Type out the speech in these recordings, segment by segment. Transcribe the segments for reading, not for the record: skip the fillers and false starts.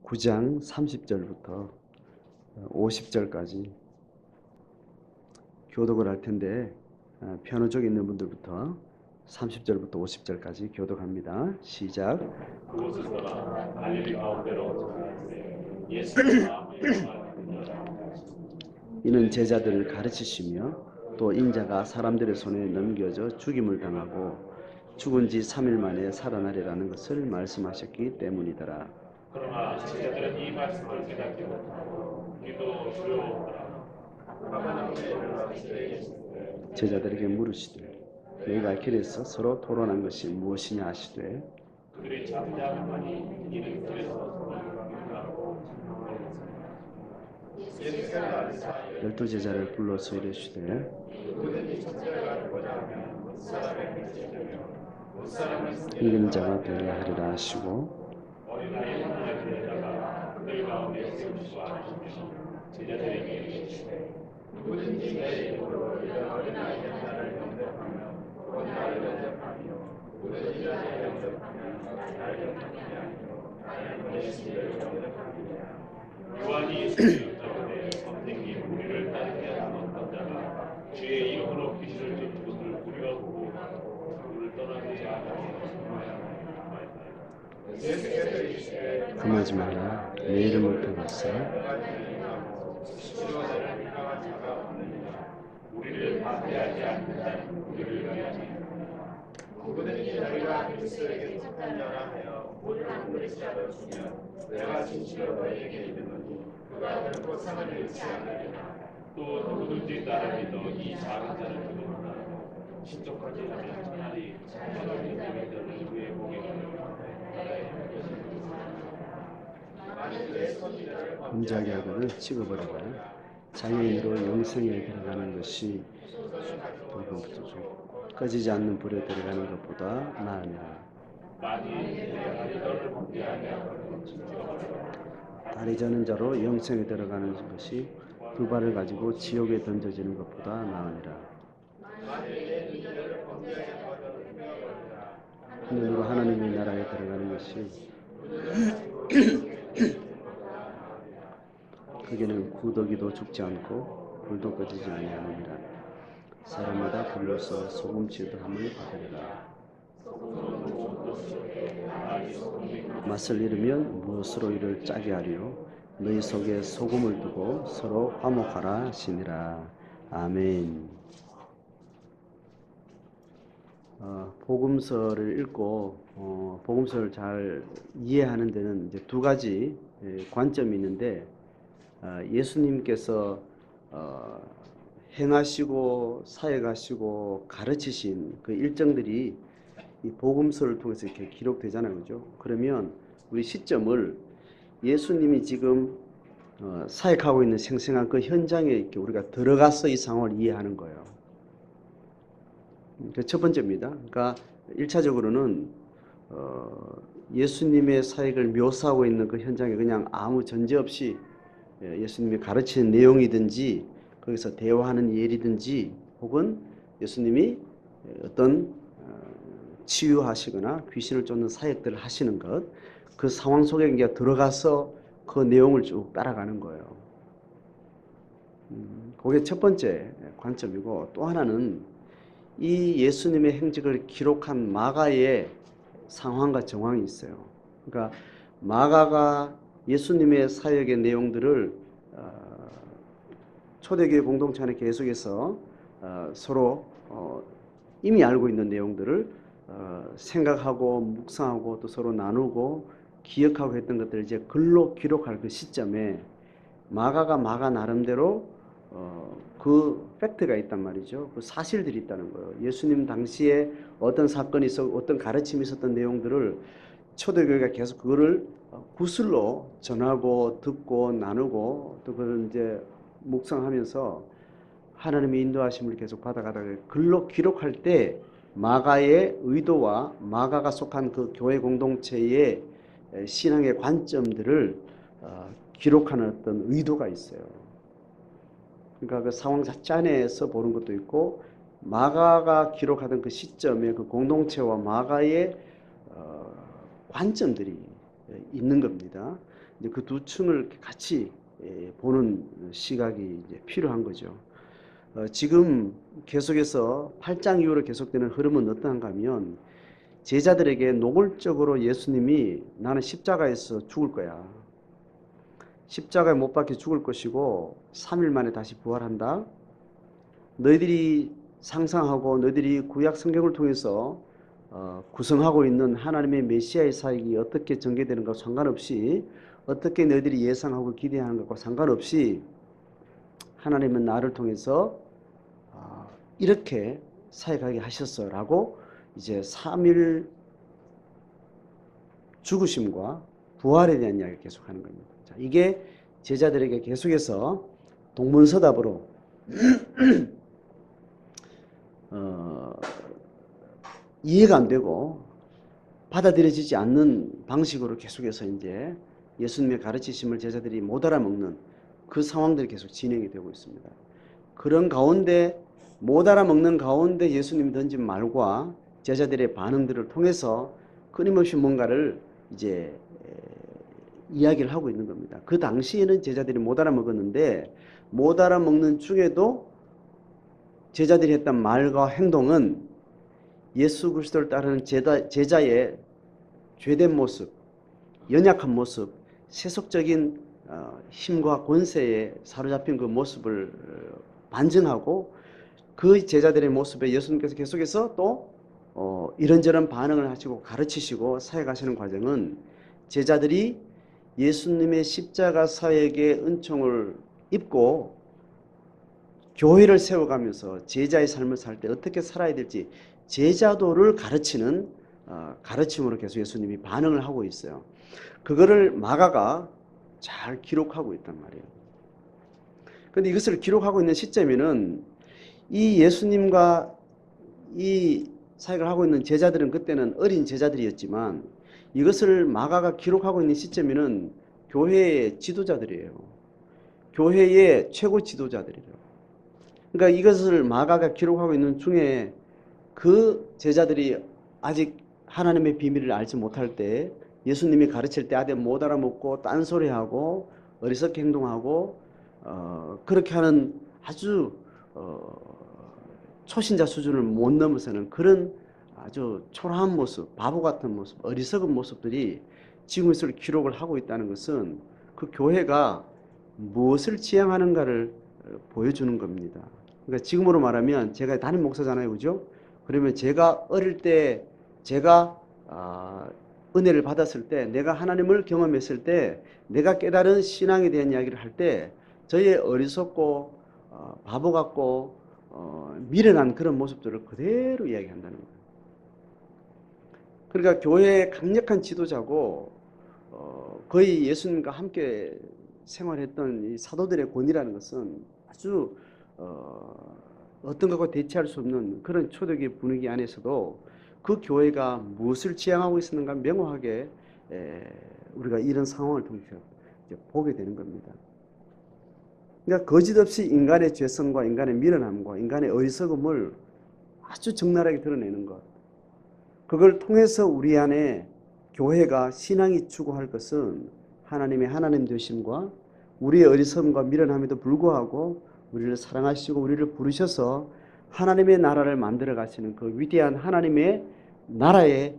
9장 30절부터 50절까지 교독을 할 텐데 편호 쪽에 있는 분들부터 30절부터 50절까지 교독합니다. 시작. 그곳에서 갈릴리 가운데로 들어가는데 예수가 마음에 이는 제자들을 가르치시며 또 인자가 사람들의 손에 넘겨져 죽임을 당하고 죽은 지 3일 만에 살아나리라는 것을 말씀하셨기 때문이더라. 그러나 제자들은 이 말씀을 깨닫지 못하고 우리도 주여 제자들에게 물으시되 너희가 길에서 서로 토론한 것이 무엇이냐 하시되 그들이 잠잠하니 이는 길에서 열두 제자를 불러서 이르시되 이기는 자가 되어야 하리라 하시고 어린아이 하나를 데려다가 그들 가운데 세우시고 하시며 제자들에게 이르시되 누구든지 내 이름으로 이런 어린아이 하나를 영접하며 곧 나를 영접하며 누구든지 나를 영접하며 나를 영접하며 나를 보내신 이를 영접하느니라. 요한이 예수를 여짜오되 선생님 우리를 따르게 하는 어떤 자가 주의 이름으로 귀신을 쫓는 것을 우리가 보고 우리를 떠나게 하여 금하지 마라 내 이름을 들어서 우리를 반대하지 않는 자는 우리를 위하지. 누구든지 너희가 그리스도에게 속한 자라 하여 모든 그리스도를 주면 내가 진실로 너희에게 이르노니 그가 결코 상을 잃지 않으리라. 또 누구든지 나를 믿어 이 작은 자를 죽음하나 신속하지 않으면 차라리 자녀를 믿는 자를 위해 보게 하려 범죄하게 하거든 찍어버려라. 장애인으로 영생에 들어가는 것이 꺼지지 않는 불에 들어가는 것보다 나으냐. 다리 저는 자로 영생에 들어가는 것이 두 발을 가지고 지옥에 던져지는 것보다 나으니라. 눈으로 하나님의 나라에 들어가는 것이 그게는 구더기도 죽지 않고 불도 꺼지지 아니하느니라. 사람마다 불로서 소금치도 함을 받으리라. 맛을 잃으면 무엇으로 이를 짜게 하리요? 너희 속에 소금을 두고 서로 화목하라 하시니라. 아멘. 복음서를 읽고 복음서를 잘 이해하는 데는 이제 두 가지 관점이 있는데 예수님께서 행하시고 사역하시고 가르치신 그 일정들이 이 복음서를 통해서 이렇게 기록되잖아요, 그죠? 그러면 우리 시점을 예수님이 지금 사역하고 있는 생생한 그 현장에 이렇게 우리가 들어가서 이 상황을 이해하는 거예요. 그 첫 번째입니다. 그러니까 1차적으로는 예수님의 사역을 묘사하고 있는 그 현장에 그냥 아무 전제 없이 예수님이 가르치는 내용이든지 거기서 대화하는 예리든지 혹은 예수님이 어떤 치유하시거나 귀신을 쫓는 사역들을 하시는 것, 그 상황 속에 이제 들어가서 그 내용을 쭉 따라가는 거예요. 그게 첫 번째 관점이고, 또 하나는 이 예수님의 행적을 기록한 마가의 상황과 정황이 있어요. 그러니까 마가가 예수님의 사역의 내용들을 초대교회 공동체 안에 계속해서 서로 이미 알고 있는 내용들을 생각하고 묵상하고 또 서로 나누고 기억하고 했던 것들을 이제 글로 기록할 그 시점에 마가가 마가 나름대로 그 팩트가 있단 말이죠. 그 사실들이 있다는 거예요. 예수님 당시에 어떤 사건이 있어 어떤 가르침이 있었던 내용들을 초대교회가 계속 그거를 구슬로 전하고 듣고 나누고 또 그걸 이제 묵상하면서 하나님의 인도하심을 계속 받아가다가 글로 기록할 때 마가의 의도와 마가가 속한 그 교회 공동체의 신앙의 관점들을 기록하는 어떤 의도가 있어요. 그러니까 그 상황 자체 안에서 보는 것도 있고 마가가 기록하던 그 시점에 그 공동체와 마가의 관점들이 있는 겁니다. 이제 그 두 층을 이렇게 같이 보는 시각이 이제 필요한 거죠. 지금 계속해서 8장 이후로 계속되는 흐름은 어떠한가 하면 제자들에게 노골적으로 예수님이 나는 십자가에서 죽을 거야. 십자가에 못 박혀 죽을 것이고 3일 만에 다시 부활한다. 너희들이 상상하고 너희들이 구약 성경을 통해서 구성하고 있는 하나님의 메시아의 사역이 어떻게 전개되는 것과 상관없이 어떻게 너희들이 예상하고 기대하는 것과 상관없이 하나님은 나를 통해서 이렇게 사역하게 하셨어라고 이제 3일 죽으심과 부활에 대한 이야기를 계속하는 겁니다. 자, 이게 제자들에게 계속해서 동문서답으로 이해가 안 되고 받아들여지지 않는 방식으로 계속해서 이제 예수님의 가르치심을 제자들이 못 알아먹는 그 상황들이 계속 진행이 되고 있습니다. 그런 가운데 못 알아먹는 가운데 예수님이 던진 말과 제자들의 반응들을 통해서 끊임없이 뭔가를 이제 이야기를 하고 있는 겁니다. 그 당시에는 제자들이 못 알아먹었는데 못 알아먹는 중에도 제자들이 했던 말과 행동은 예수 그리스도를 따르는 제자의 죄된 모습, 연약한 모습, 세속적인 힘과 권세에 사로잡힌 그 모습을 반증하고 그 제자들의 모습에 예수님께서 계속해서 또 이런저런 반응을 하시고 가르치시고 사역하시는 과정은 제자들이 예수님의 십자가 사역의 은총을 입고 교회를 세워가면서 제자의 삶을 살 때 어떻게 살아야 될지 제자도를 가르치는 가르침으로 계속 예수님이 반응을 하고 있어요. 그거를 마가가 잘 기록하고 있단 말이에요. 그런데 이것을 기록하고 있는 시점에는 이 예수님과 이 사역을 하고 있는 제자들은 그때는 어린 제자들이었지만 이것을 마가가 기록하고 있는 시점에는 교회의 지도자들이에요. 교회의 최고 지도자들이에요. 그러니까 이것을 마가가 기록하고 있는 중에 그 제자들이 아직 하나님의 비밀을 알지 못할 때 예수님이 가르칠 때 아직 못 알아먹고 딴소리하고 어리석게 행동하고 그렇게 하는 아주 초신자 수준을 못 넘어서는 그런 아주 초라한 모습, 바보 같은 모습, 어리석은 모습들이 지금 이것을 기록을 하고 있다는 것은 그 교회가 무엇을 지향하는가를 보여주는 겁니다. 그러니까 지금으로 말하면 제가 담임 목사잖아요, 그죠? 그러면 제가 어릴 때 제가 은혜를 받았을 때 내가 하나님을 경험했을 때 내가 깨달은 신앙에 대한 이야기를 할 때 저의 어리석고 바보 같고 미련한 그런 모습들을 그대로 이야기한다는 거예요. 그러니까 교회의 강력한 지도자고 거의 예수님과 함께 생활했던 이 사도들의 권위라는 것은 아주 어떤 것과 대체할 수 없는 그런 초대교회 분위기 안에서도 그 교회가 무엇을 지향하고 있었는가 명확하게 우리가 이런 상황을 통해서 보게 되는 겁니다. 그러니까 거짓없이 인간의 죄성과 인간의 미련함과 인간의 어리석음을 아주 적나라하게 드러내는 것. 그걸 통해서 우리 안에 교회가 신앙이 추구할 것은 하나님의 하나님 되심과 우리의 어리석음과 미련함에도 불구하고 우리를 사랑하시고 우리를 부르셔서 하나님의 나라를 만들어 가시는 그 위대한 하나님의 나라의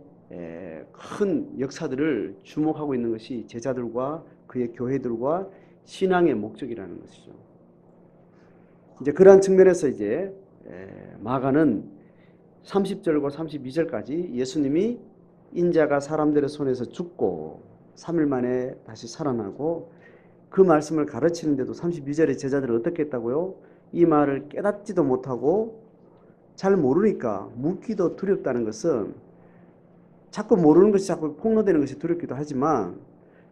큰 역사들을 주목하고 있는 것이 제자들과 그의 교회들과 신앙의 목적이라는 것이죠. 이제 그러한 측면에서 이제 마가는 30절과 32절까지 예수님이 인자가 사람들의 손에서 죽고 3일 만에 다시 살아나고 그 말씀을 가르치는데도 32절에 제자들은 어떻게 했다고요? 이 말을 깨닫지도 못하고 잘 모르니까 묻기도 두렵다는 것은 자꾸 모르는 것이 자꾸 폭로되는 것이 두렵기도 하지만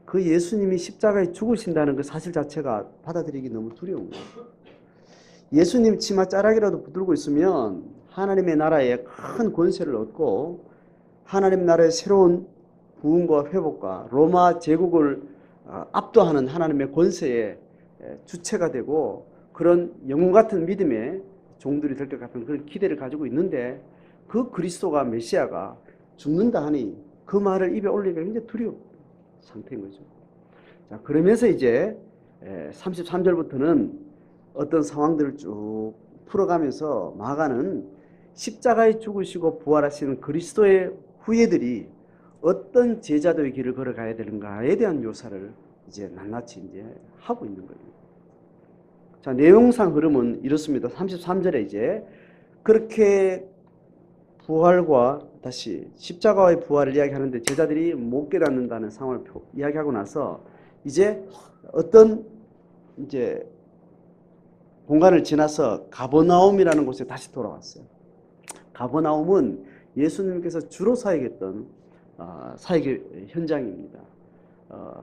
그 예수님이 십자가에 죽으신다는 그 사실 자체가 받아들이기 너무 두려운 거예요. 예수님 치마 자락이라도 붙들고 있으면 하나님의 나라에 큰 권세를 얻고 하나님 나라의 새로운 부흥과 회복과 로마 제국을 압도하는 하나님의 권세의 주체가 되고 그런 영웅 같은 믿음의 종들이 될 것 같은 그런 기대를 가지고 있는데 그 그리스도가 메시아가 죽는다 하니 그 말을 입에 올리기가 굉장히 두려운 상태인 거죠. 자, 그러면서 이제 33절부터는 어떤 상황들을 쭉 풀어가면서 마가는 십자가에 죽으시고 부활하시는 그리스도의 후예들이 어떤 제자도의 길을 걸어가야 되는가에 대한 묘사를 이제 낱낱이 이제 하고 있는 거예요. 자, 내용상 흐름은 이렇습니다. 33절에 이제 그렇게 부활과 다시 십자가의 부활을 이야기하는데 제자들이 못 깨닫는다는 상황을 이야기하고 나서 이제 어떤 이제 공간을 지나서 가버나움이라는 곳에 다시 돌아왔어요. 가버나움은 예수님께서 주로 사역했던 사역의 현장입니다.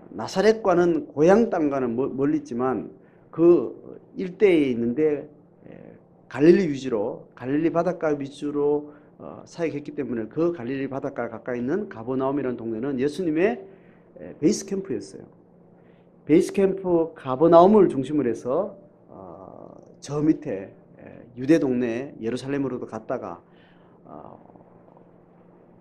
나사렛과는 고향 땅과는 멀리 있지만 그 일대에 있는데 갈릴리 위주로 갈릴리 바닷가 위주로 사역했기 때문에 그 갈릴리 바닷가 가까이 있는 가버나움이라는 동네는 예수님의 베이스 캠프였어요. 베이스 캠프 가버나움을 중심으로 해서 저 밑에 유대 동네 예루살렘으로도 갔다가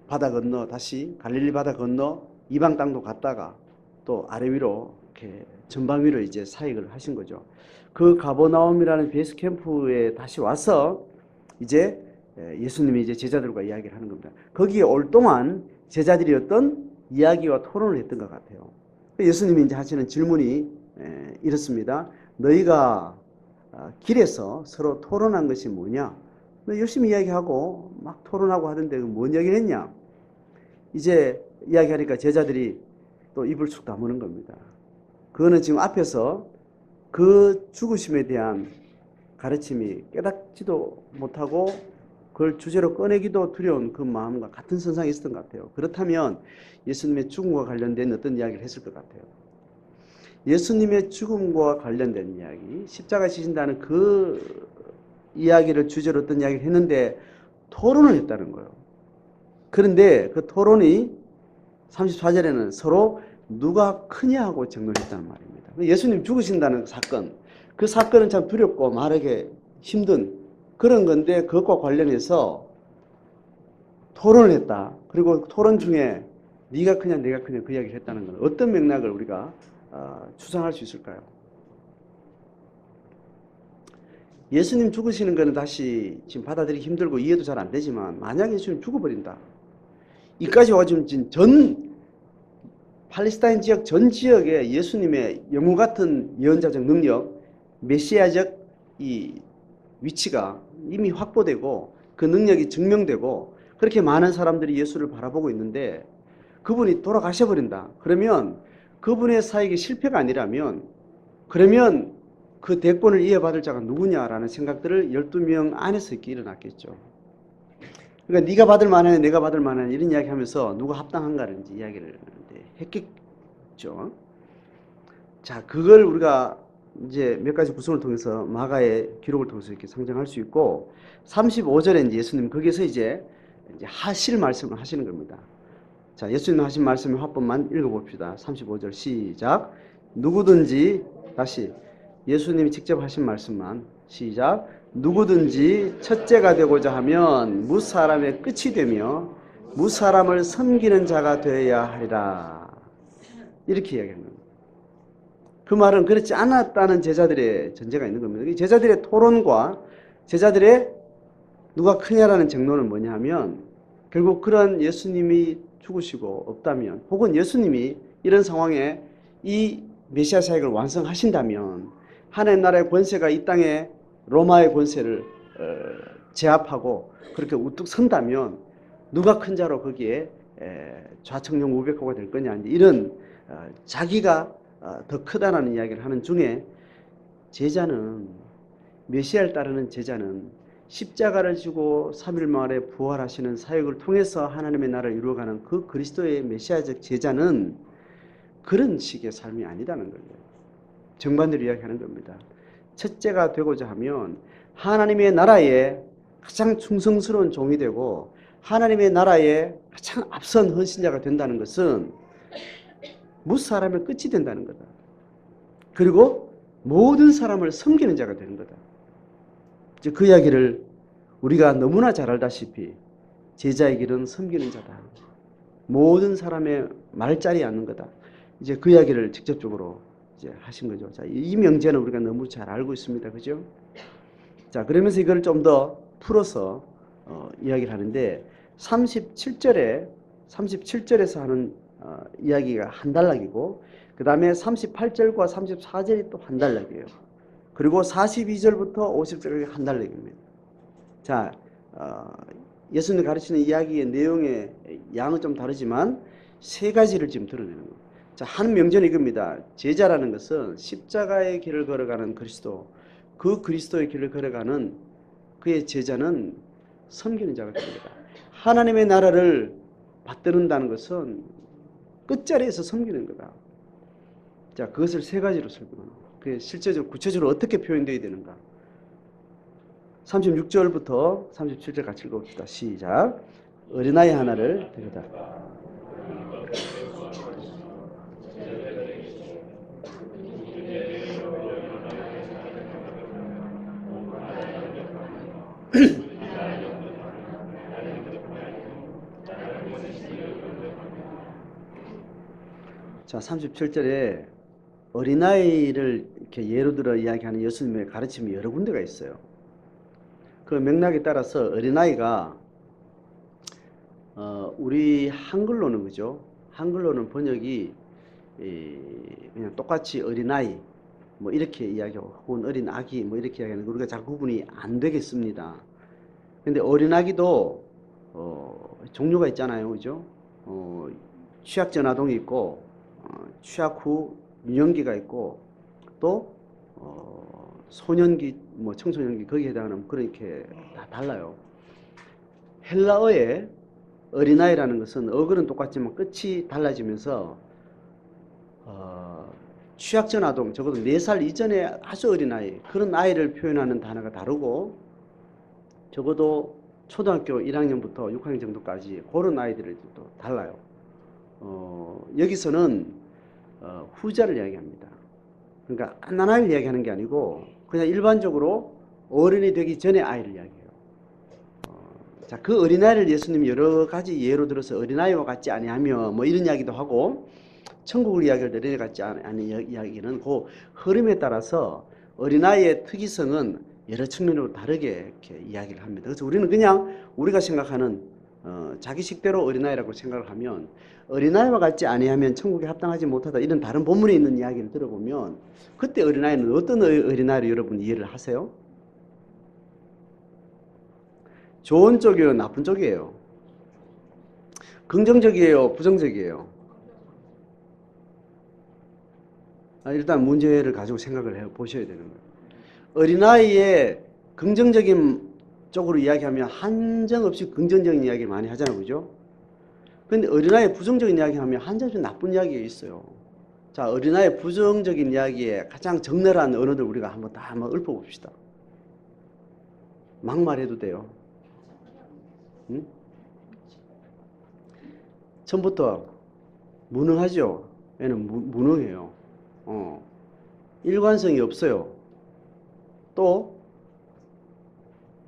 바다 건너 다시 갈릴리 바다 건너 이방 땅도 갔다가 또 아래 위로 이렇게 전방 위로 이제 사역을 하신 거죠. 그 가버나움이라는 베이스 캠프에 다시 와서 이제 예수님이 이제 제자들과 이야기를 하는 겁니다. 거기에 올 동안 제자들이 어떤 이야기와 토론을 했던 것 같아요. 예수님이 이제 하시는 질문이 이렇습니다. 너희가 길에서 서로 토론한 것이 뭐냐? 너 열심히 이야기하고 막 토론하고 하던데 뭔 이야기를 했냐? 이제 이야기하니까 제자들이 또 입을 쑥 다무는 겁니다. 그거는 지금 앞에서 그 죽으심에 대한 가르침이 깨닫지도 못하고 그걸 주제로 꺼내기도 두려운 그 마음과 같은 선상에 있었던 것 같아요. 그렇다면 예수님의 죽음과 관련된 어떤 이야기를 했을 것 같아요. 예수님의 죽음과 관련된 이야기, 십자가 지신다는 그 이야기를 주제로 어떤 이야기를 했는데 토론을 했다는 거예요. 그런데 그 토론이 34절에는 서로 누가 크냐 하고 정론했다는 말입니다. 예수님 죽으신다는 사건, 그 사건은 참 두렵고 말하기 힘든 그런 건데 그것과 관련해서 토론을 했다. 그리고 토론 중에 네가 크냐 내가 크냐 그 이야기를 했다는 건 어떤 맥락을 우리가 추상할 수 있을까요? 예수님 죽으시는 것은 다시 지금 받아들이기 힘들고 이해도 잘 안 되지만 만약에 예수님 죽어버린다. 이까지 와가지고 전 팔레스타인 지역 전 지역에 예수님의 영웅 같은 예언자적 능력, 메시아적 이 위치가 이미 확보되고 그 능력이 증명되고 그렇게 많은 사람들이 예수를 바라보고 있는데 그분이 돌아가셔버린다. 그러면 그분의 사역이 실패가 아니라면 그러면 그 대권을 이어받을 자가 누구냐라는 생각들을 12명 안에서 이렇게 일어났겠죠. 그러니까 네가 받을 만하냐 내가 받을 만하냐 이런 이야기 하면서 누가 합당한가를 이제 이야기를 했겠죠. 자, 그걸 우리가 이제 몇 가지 구성을 통해서 마가의 기록을 통해서 이렇게 상정할 수 있고 35절에 이제 예수님 거기서 이제 하실 말씀을 하시는 겁니다. 자, 예수님 하신 말씀의 화법만 읽어봅시다. 35절 시작. 누구든지 다시 예수님이 직접 하신 말씀만 시작. 누구든지 첫째가 되고자 하면 무사람의 끝이 되며 무사람을 섬기는 자가 되어야 하리라. 이렇게 이야기합니다. 그 말은 그렇지 않았다는 제자들의 전제가 있는 겁니다. 제자들의 토론과 제자들의 누가 크냐라는 쟁론은 뭐냐 하면 결국 그런 예수님이 죽으시고 없다면 혹은 예수님이 이런 상황에 이 메시아 사역을 완성하신다면 하나님 나라의 권세가 이 땅에 로마의 권세를 제압하고 그렇게 우뚝 선다면 누가 큰 자로 거기에 좌청룡 우백호가 될 거냐 이런 자기가 더 크다라는 이야기를 하는 중에 제자는 메시아를 따르는 제자는 십자가를 지고 3일 만에 부활하시는 사역을 통해서 하나님의 나라를 이루어가는 그 그리스도의 메시아적 제자는 그런 식의 삶이 아니다는 거예요. 정반대로 이야기하는 겁니다. 첫째가 되고자 하면 하나님의 나라에 가장 충성스러운 종이 되고 하나님의 나라에 가장 앞선 헌신자가 된다는 것은 무사람의 끝이 된다는 거다. 그리고 모든 사람을 섬기는 자가 되는 거다. 그 이야기를 우리가 너무나 잘 알다시피 제자의 길은 섬기는 자다. 모든 사람의 말자리에 앉는 거다. 이제 그 이야기를 직접적으로 이제 하신 거죠. 자, 이 명제는 우리가 너무 잘 알고 있습니다. 그죠? 자, 그러면서 이걸 좀 더 풀어서 이야기를 하는데 37절에서 하는 이야기가 한 단락이고 그 다음에 38절과 34절이 또 한 단락이에요. 그리고 42절부터 50절까지 한 단락입니다. 자, 예수님이 가르치는 이야기의 내용의 양은 좀 다르지만 세 가지를 지금 드러내는 거예요. 자, 한 명제는 이겁니다. 제자라는 것은 십자가의 길을 걸어가는 그리스도, 그 그리스도의 길을 걸어가는 그의 제자는 섬기는 자가 됩니다. 하나님의 나라를 받드는다는 것은 끝자리에서 섬기는 거다. 자, 그것을 세 가지로 설명하는 거예요. 그게 실제적으로 구체적으로 어떻게 표현되어야 되는가? 36절부터 37절 같이 읽어봅시다. 시작. 어린아이 하나를 데려다. 자, 37절에 어린아이를 이렇게 예로 들어 이야기하는 예수님의 가르침이 여러 군데가 있어요. 그 맥락에 따라서 어린아이가 우리 한글로는 그죠? 한글로는 번역이 그냥 똑같이 어린아이 뭐 이렇게 이야기하고 혹은 어린 아기 뭐 이렇게 이야기하는 우리가 잘 구분이 안 되겠습니다. 근데 어린아기도 종류가 있잖아요. 그죠? 취약 전 아동이 있고 취약 후 유년기가 있고 또 소년기 뭐 청소년기 거기에 해당하는 그렇게 다 달라요. 헬라어의 어린아이라는 것은 어근은 똑같지만 끝이 달라지면서 취약 전 아동 적어도 4살 이전에 아주 어린아이 그런 아이를 표현하는 단어가 다르고 적어도 초등학교 1학년부터 6학년 정도까지 그런 아이들이 또 달라요. 여기서는 후자를 이야기합니다. 그러니까 갓난 아이를 이야기하는 게 아니고 그냥 일반적으로 어른이 되기 전에 아이를 이야기해요. 자, 그 어린아이를 예수님이 여러 가지 예로 들어서 어린아이와 같지 아니하며 뭐 이런 이야기도 하고 천국을 이야기할 때 어린아이 같지 않은 이야기는 그 흐름에 따라서 어린아이의 특이성은 여러 측면으로 다르게 이렇게 이야기를 합니다. 그래서 우리는 그냥 우리가 생각하는 자기식대로 어린아이라고 생각을 하면 어린아이와 같지 아니하면 천국에 합당하지 못하다 이런 다른 본문에 있는 이야기를 들어보면 그때 어린아이는 어떤 어린아이로 여러분 이해를 하세요? 좋은 쪽이에요? 나쁜 쪽이에요? 긍정적이에요? 부정적이에요? 일단 문제를 가지고 생각을 해보셔야 되는 거예요. 어린아이의 긍정적인 쪽으로 이야기하면 한정없이 긍정적인 이야기를 많이 하잖아요. 그죠? 근데 어린아이의 부정적인 이야기하면 한정없이 나쁜 이야기가 있어요. 자, 어린아이의 부정적인 이야기에 가장 적나라한 언어들 우리가 한번 읊어봅시다. 막말해도 돼요. 응? 처음부터 무능하죠? 얘는 무능해요. 일관성이 없어요. 또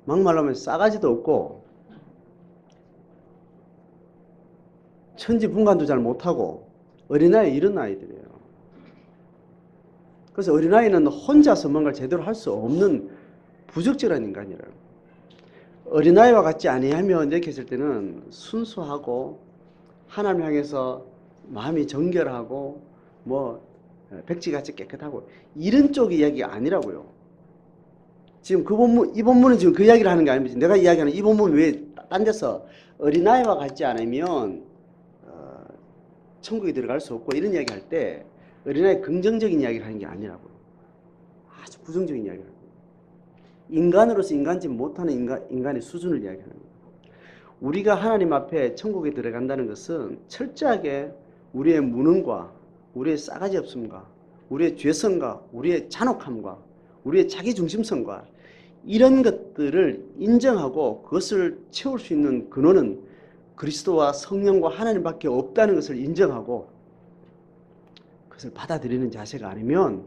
막말하면 싸가지도 없고 천지분간도 잘 못하고 어린아이 이런 아이들이에요. 그래서 어린아이는 혼자서 뭔가를 제대로 할 수 없는 부적절한 인간이라고. 어린아이와 같지 아니하면 이렇게 했을 때는 순수하고 하나님 향해서 마음이 정결하고 뭐 백지같이 깨끗하고 이런 쪽 이야기가 아니라고요. 지금 이 본문은 지금 그 이야기를 하는 게 아닙니다. 내가 이야기하는 이 본문은 왜 딴 데서 어린아이와 같지 않으면 천국에 들어갈 수 없고 이런 이야기 할 때 어린아이 긍정적인 이야기를 하는 게 아니라고요. 아주 부정적인 이야기를 하는 거예요. 인간으로서 인간지 못하는 인간의 수준을 이야기하는 거예요. 우리가 하나님 앞에 천국에 들어간다는 것은 철저하게 우리의 무능과 우리의 싸가지 없음과 우리의 죄성과 우리의 잔혹함과 우리의 자기중심성과 이런 것들을 인정하고 그것을 채울 수 있는 근원은 그리스도와 성령과 하나님밖에 없다는 것을 인정하고 그것을 받아들이는 자세가 아니면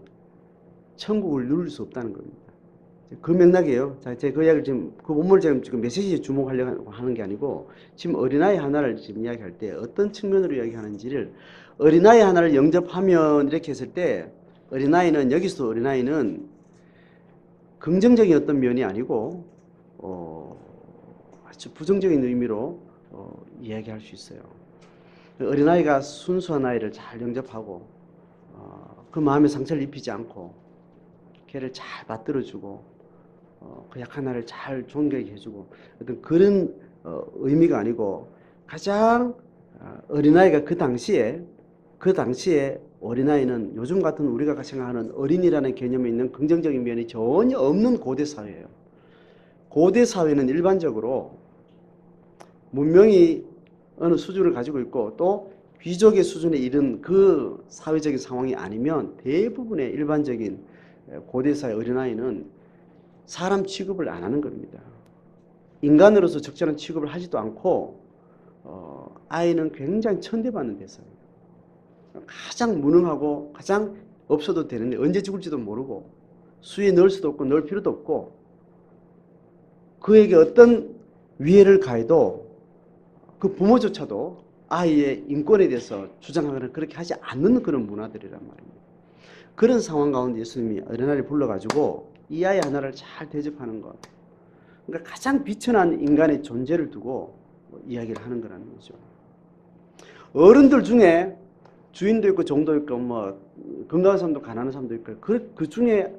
천국을 누릴 수 없다는 겁니다. 그 맥락이에요. 자, 제가 그 이야기를 지금, 그 본문을 지금 메시지에 주목하려고 하는 게 아니고, 지금 어린아이 하나를 지금 이야기할 때 어떤 측면으로 이야기하는지를, 어린아이 하나를 영접하면 이렇게 했을 때, 어린아이는, 여기서 어린아이는 긍정적인 어떤 면이 아니고, 아주 부정적인 의미로 이야기할 수 있어요. 어린아이가 순수한 아이를 잘 영접하고, 그 마음에 상처를 입히지 않고, 걔를 잘 받들어주고, 그 약한 나를 잘 존경해 주고 어떤 그런 의미가 아니고 가장 어린아이가 그 당시에 어린아이는 요즘 같은 우리가 생각하는 어린이라는 개념에 있는 긍정적인 면이 전혀 없는 고대 사회예요. 고대 사회는 일반적으로 문명이 어느 수준을 가지고 있고 또 귀족의 수준에 이른 그 사회적인 상황이 아니면 대부분의 일반적인 고대 사회 어린아이는 사람 취급을 안 하는 겁니다. 인간으로서 적절한 취급을 하지도 않고 아이는 굉장히 천대받는 대상이에요. 가장 무능하고 가장 없어도 되는데 언제 죽을지도 모르고 수에 넣을 수도 없고 넣을 필요도 없고 그에게 어떤 위해를 가해도 그 부모조차도 아이의 인권에 대해서 주장하거나 그렇게 하지 않는 그런 문화들이란 말입니다. 그런 상황 가운데 예수님이 어린아이를 불러가지고 이 아이 하나를 잘 대접하는 것. 그러니까 가장 비천한 인간의 존재를 두고 이야기를 하는 거라는 거죠. 어른들 중에 주인도 있고 종도 있고 뭐 건강한 사람도 가난한 사람도 있고 그 중에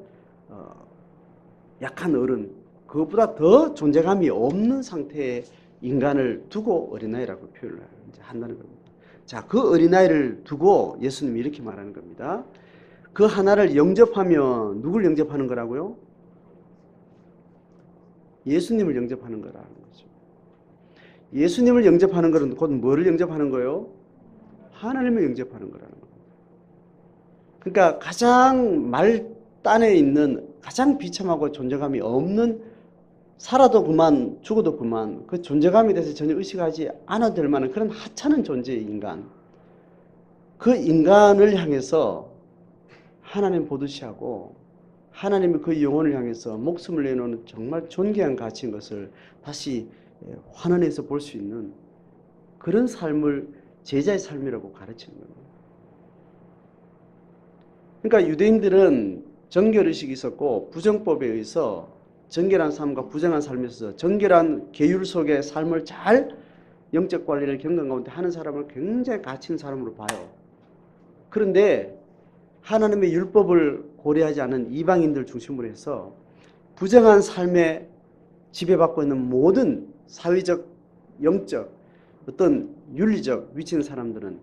약한 어른 그것보다 더 존재감이 없는 상태의 인간을 두고 어린아이라고 표현을 한다는 겁니다. 자, 그 어린아이를 두고 예수님이 이렇게 말하는 겁니다. 그 하나를 영접하면 누굴 영접하는 거라고요? 예수님을 영접하는 거라는 거죠. 예수님을 영접하는 것은 곧 뭐를 영접하는 거예요? 하나님을 영접하는 거라는 거예요. 그러니까 가장 말단에 있는 가장 비참하고 존재감이 없는 살아도 그만 죽어도 그만 그 존재감에 대해서 전혀 의식하지 않아도 될 만한 그런 하찮은 존재의 인간 그 인간을 향해서 하나님 보듯이 하고 하나님의 그 영혼을 향해서 목숨을 내놓는 정말 존귀한 가치인 것을 다시 환원해서 볼 수 있는 그런 삶을 제자의 삶이라고 가르치는 거예요. 그러니까 유대인들은 정결의식이 있었고 부정법에 의해서 정결한 삶과 부정한 삶에 있어서 정결한 계율 속의 삶을 잘 영적 관리를 경건 가운데 하는 사람을 굉장히 가치 있는 사람으로 봐요. 그런데 하나님의 율법을 고려하지 않은 이방인들 중심으로 해서 부정한 삶에 지배받고 있는 모든 사회적, 영적, 어떤 윤리적 위치 있는 사람들은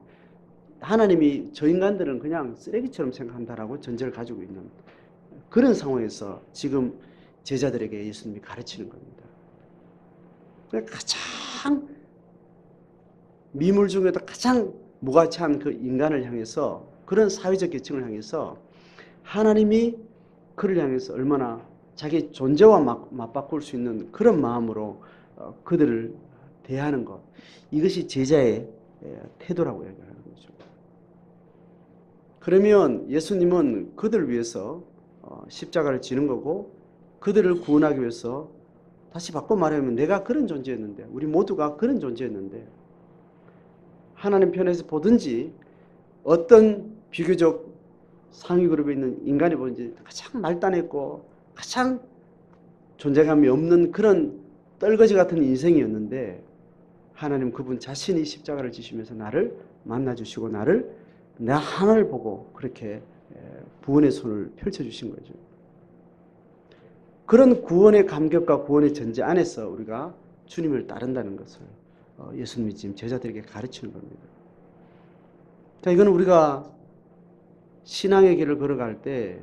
하나님이 저 인간들은 그냥 쓰레기처럼 생각한다라고 전제를 가지고 있는 그런 상황에서 지금 제자들에게 예수님이 가르치는 겁니다. 가장 미물 중에도 가장 무가치한 그 인간을 향해서 그런 사회적 계층을 향해서 하나님이 그를 향해서 얼마나 자기 존재와 맞바꿀 수 있는 그런 마음으로 그들을 대하는 것. 이것이 제자의 태도라고 얘기하는 거죠. 그러면 예수님은 그들을 위해서 십자가를 지는 거고 그들을 구원하기 위해서 다시 바꿔 말하면 내가 그런 존재였는데 우리 모두가 그런 존재였는데 하나님 편에서 보든지 어떤 비교적 상위 그룹에 있는 인간이 보든지 가장 말단했고 가장 존재감이 없는 그런 떨거지 같은 인생이었는데 하나님 그분 자신이 십자가를 지시면서 나를 만나주시고 나를 내 하나를 보고 그렇게 구원의 손을 펼쳐주신 거죠. 그런 구원의 감격과 구원의 전제 안에서 우리가 주님을 따른다는 것을 예수님이 지금 제자들에게 가르치는 겁니다. 자, 이건 우리가 신앙의 길을 걸어갈 때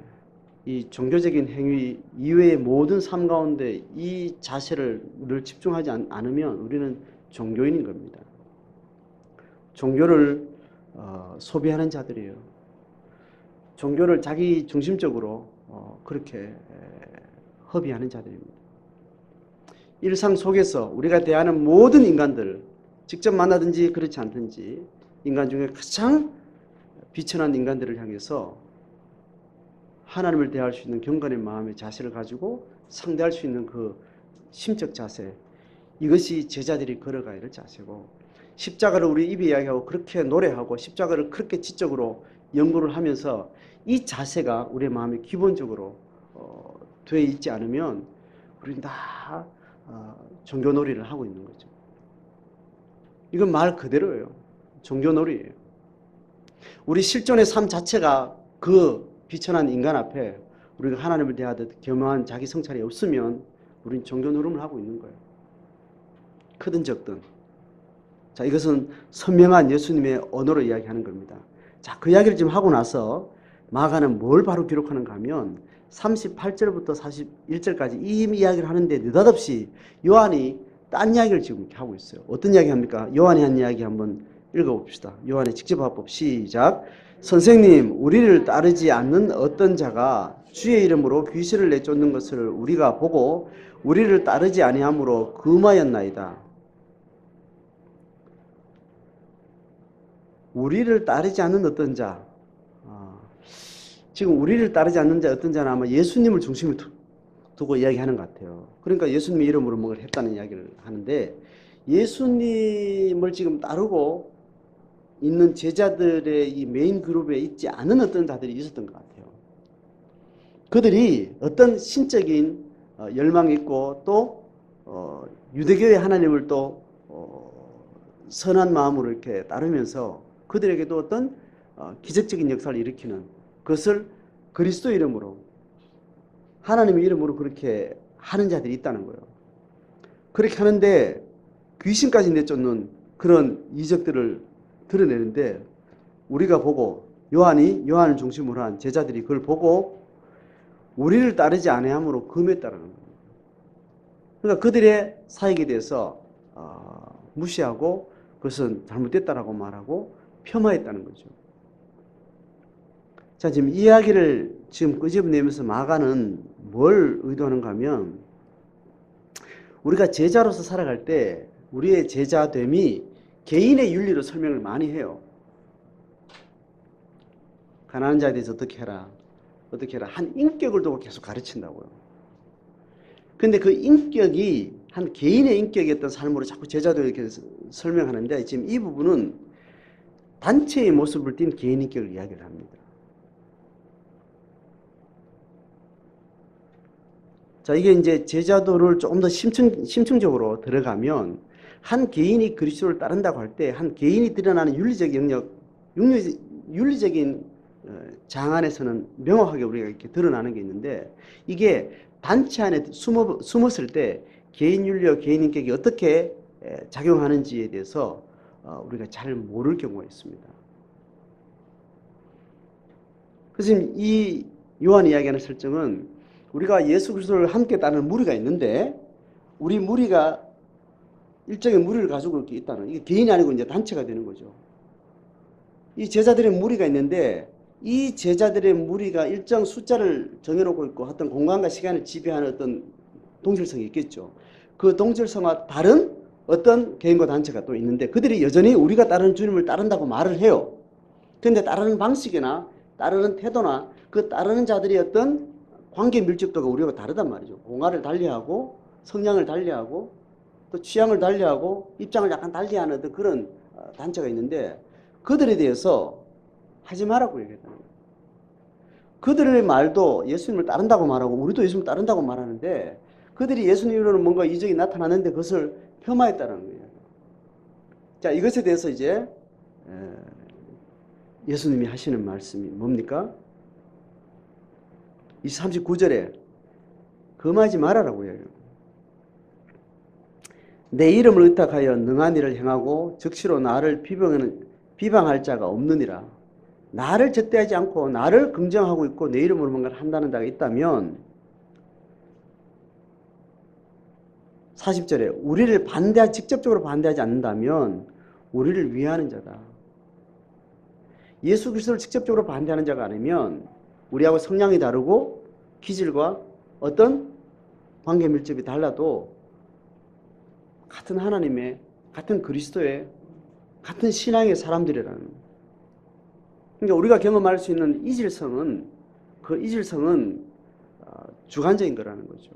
이 종교적인 행위 이외의 모든 삶 가운데 이 자세를 늘 집중하지 않으면 우리는 종교인인 겁니다. 종교를 소비하는 자들이에요. 종교를 자기 중심적으로 그렇게 허비하는 자들입니다. 일상 속에서 우리가 대하는 모든 인간들 직접 만나든지 그렇지 않든지 인간 중에 가장 비천한 인간들을 향해서 하나님을 대할 수 있는 경건의 마음의 자세를 가지고 상대할 수 있는 그 심적 자세, 이것이 제자들이 걸어가야 될 자세고, 십자가를 우리 입에 이야기하고 그렇게 노래하고 십자가를 그렇게 지적으로 연구를 하면서 이 자세가 우리의 마음에 기본적으로 되어 있지 않으면 우리는 다 종교놀이를 하고 있는 거죠. 이건 말 그대로예요. 종교놀이예요. 우리 실존의 삶 자체가 그 비천한 인간 앞에 우리가 하나님을 대하듯 겸허한 자기 성찰이 없으면 우리는 종교노름을 하고 있는 거예요. 크든 적든. 자, 이것은 선명한 예수님의 언어로 이야기하는 겁니다. 자, 그 이야기를 지금 하고 나서 마가는 뭘 바로 기록하는가 하면 38절부터 41절까지 이 이야기를 하는데 느닷없이 요한이 딴 이야기를 지금 이렇게 하고 있어요. 어떤 이야기 합니까? 요한이 한 이야기 한번 읽어봅시다. 요한의 직접화법 시작. 선생님, 우리를 따르지 않는 어떤 자가 주의 이름으로 귀신을 내쫓는 것을 우리가 보고 우리를 따르지 아니함으로 금하였나이다. 우리를 따르지 않는 어떤 자. 지금 우리를 따르지 않는 자 어떤 자는 아마 예수님을 중심을 두고 이야기하는 것 같아요. 그러니까 예수님의 이름으로 뭔가를 했다는 이야기를 하는데, 예수님을 지금 따르고 있는 제자들의 이 메인 그룹에 있지 않은 어떤 자들이 있었던 것 같아요. 그들이 어떤 신적인 열망이 있고 또 유대교의 하나님을 또 선한 마음으로 이렇게 따르면서 그들에게도 어떤 기적적인 역사를 일으키는 그것을 그리스도 이름으로, 하나님의 이름으로 그렇게 하는 자들이 있다는 거예요. 그렇게 하는데 귀신까지 내쫓는 그런 이적들을 드러내는데, 우리가 보고 요한을 중심으로 한 제자들이 그걸 보고 우리를 따르지 아니함으로 금했다는 거예요. 그러니까 그들의 사역에 대해서 무시하고 그것은 잘못됐다라고 말하고 폄하했다는 거죠. 자, 지금 이 이야기를 지금 끄집어내면서 마가는 뭘 의도하는가 하면, 우리가 제자로서 살아갈 때 우리의 제자됨이 개인의 윤리로 설명을 많이 해요. 가난한 자에 대해서 어떻게 해라, 어떻게 해라. 한 인격을 두고 계속 가르친다고요. 근데 그 인격이 한 개인의 인격이었던 삶으로 자꾸 제자들에게 설명하는데, 지금 이 부분은 단체의 모습을 띈 개인 인격을 이야기를 합니다. 자, 이게 이제 제자도를 조금 더 심층적으로 들어가면, 한 개인이 그리스도를 따른다고 할 때 한 개인이 드러나는 윤리적 영역, 윤리적인 장 안에서는 명확하게 우리가 이렇게 드러나는 게 있는데, 이게 단체 안에 숨었을 때 개인 윤리와 개인 인격이 어떻게 작용하는지에 대해서 우리가 잘 모를 경우가 있습니다. 그래서 이 요한이 이야기하는 설정은, 우리가 예수 그리스도를 함께 따르는 무리가 있는데, 우리 무리가 일정의 무리를 가지고 이렇게 있다는, 이게 개인이 아니고 이제 단체가 되는 거죠. 이 제자들의 무리가 있는데, 이 제자들의 무리가 일정 숫자를 정해놓고 있고 어떤 공간과 시간을 지배하는 어떤 동질성이 있겠죠. 그 동질성과 다른 어떤 개인과 단체가 또 있는데, 그들이 여전히 우리가 따르는 주님을 따른다고 말을 해요. 그런데 따르는 방식이나 따르는 태도나 그 따르는 자들이 어떤 관계 밀집도가 우리가 다르단 말이죠. 공간을 달리하고 성향을 달리하고 또 취향을 달리하고 입장을 약간 달리하는 어떤 그런 단체가 있는데, 그들에 대해서 하지 말라고 얘기했다는 거예요. 그들의 말도 예수님을 따른다고 말하고 우리도 예수님을 따른다고 말하는데, 그들이 예수님으로는 뭔가 이적이 나타났는데 그것을 폄하했다는 거예요. 자, 이것에 대해서 이제 예수님이 하시는 말씀이 뭡니까? 이 39절에 금하지 말아라고 해요. 내 이름을 의탁하여 능한 일을 행하고 즉시로 나를 비방할 자가 없느니라. 나를 적대하지 않고 나를 긍정하고 있고 내 이름으로 뭔가를 한다는 자가 있다면, 40절에 우리를 직접적으로 반대하지 않는다면 우리를 위하는 자다. 예수 그리스도를 직접적으로 반대하는 자가 아니면 우리하고 성향이 다르고 기질과 어떤 관계 밀접이 달라도 같은 하나님의, 같은 그리스도의, 같은 신앙의 사람들이라는. 그러니까 우리가 경험할 수 있는 이질성은 그 이질성은 주관적인 거라는 거죠.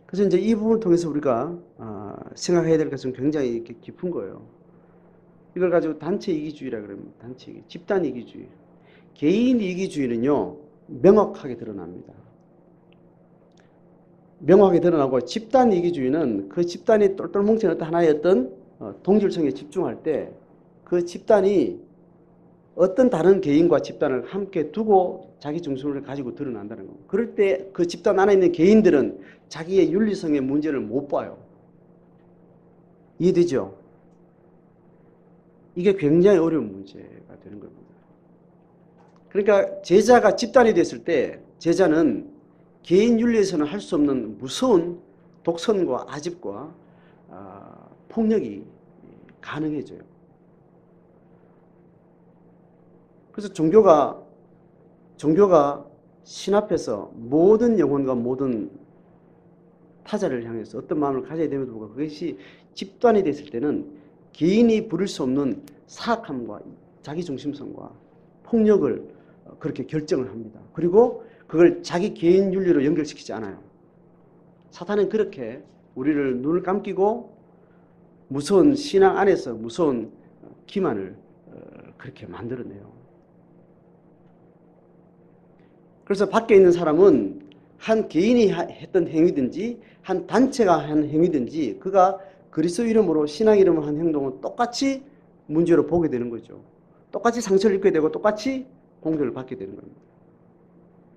그래서 이제 이 부분을 통해서 우리가 생각해야 될 것은 굉장히 이렇게 깊은 거예요. 이걸 가지고 단체 이기주의라 그럽니다. 단체 이기, 집단 이기주의. 개인 이기주의는요, 명확하게 드러납니다. 명확하게 드러나고 집단 이기주의는 그 집단이 똘똘 뭉친 어떤 하나의 어떤 동질성에 집중할 때 그 집단이 어떤 다른 개인과 집단을 함께 두고 자기 중심을 가지고 드러난다는 겁니다. 그럴 때 그 집단 안에 있는 개인들은 자기의 윤리성의 문제를 못 봐요. 이해되죠? 이게 굉장히 어려운 문제가 되는 겁니다. 그러니까 제자가 집단이 됐을 때 제자는 개인 윤리에서는 할 수 없는 무서운 독선과 아집과 폭력이 가능해져요. 그래서 종교가 신 앞에서 모든 영혼과 모든 타자를 향해서 어떤 마음을 가져야 됨에도 불구하고 그것이 집단이 됐을 때는 개인이 부릴 수 없는 사악함과 자기중심성과 폭력을 그렇게 결정을 합니다. 그리고 그걸 자기 개인 윤리로 연결시키지 않아요. 사탄은 그렇게 우리를 눈을 감기고 무서운 신앙 안에서 무서운 기만을 그렇게 만들어내요. 그래서 밖에 있는 사람은 한 개인이 했던 행위든지 한 단체가 한 행위든지 그가 그리스도 이름으로 신앙 이름으로 한 행동은 똑같이 문제로 보게 되는 거죠. 똑같이 상처를 입게 되고 똑같이 공격을 받게 되는 겁니다.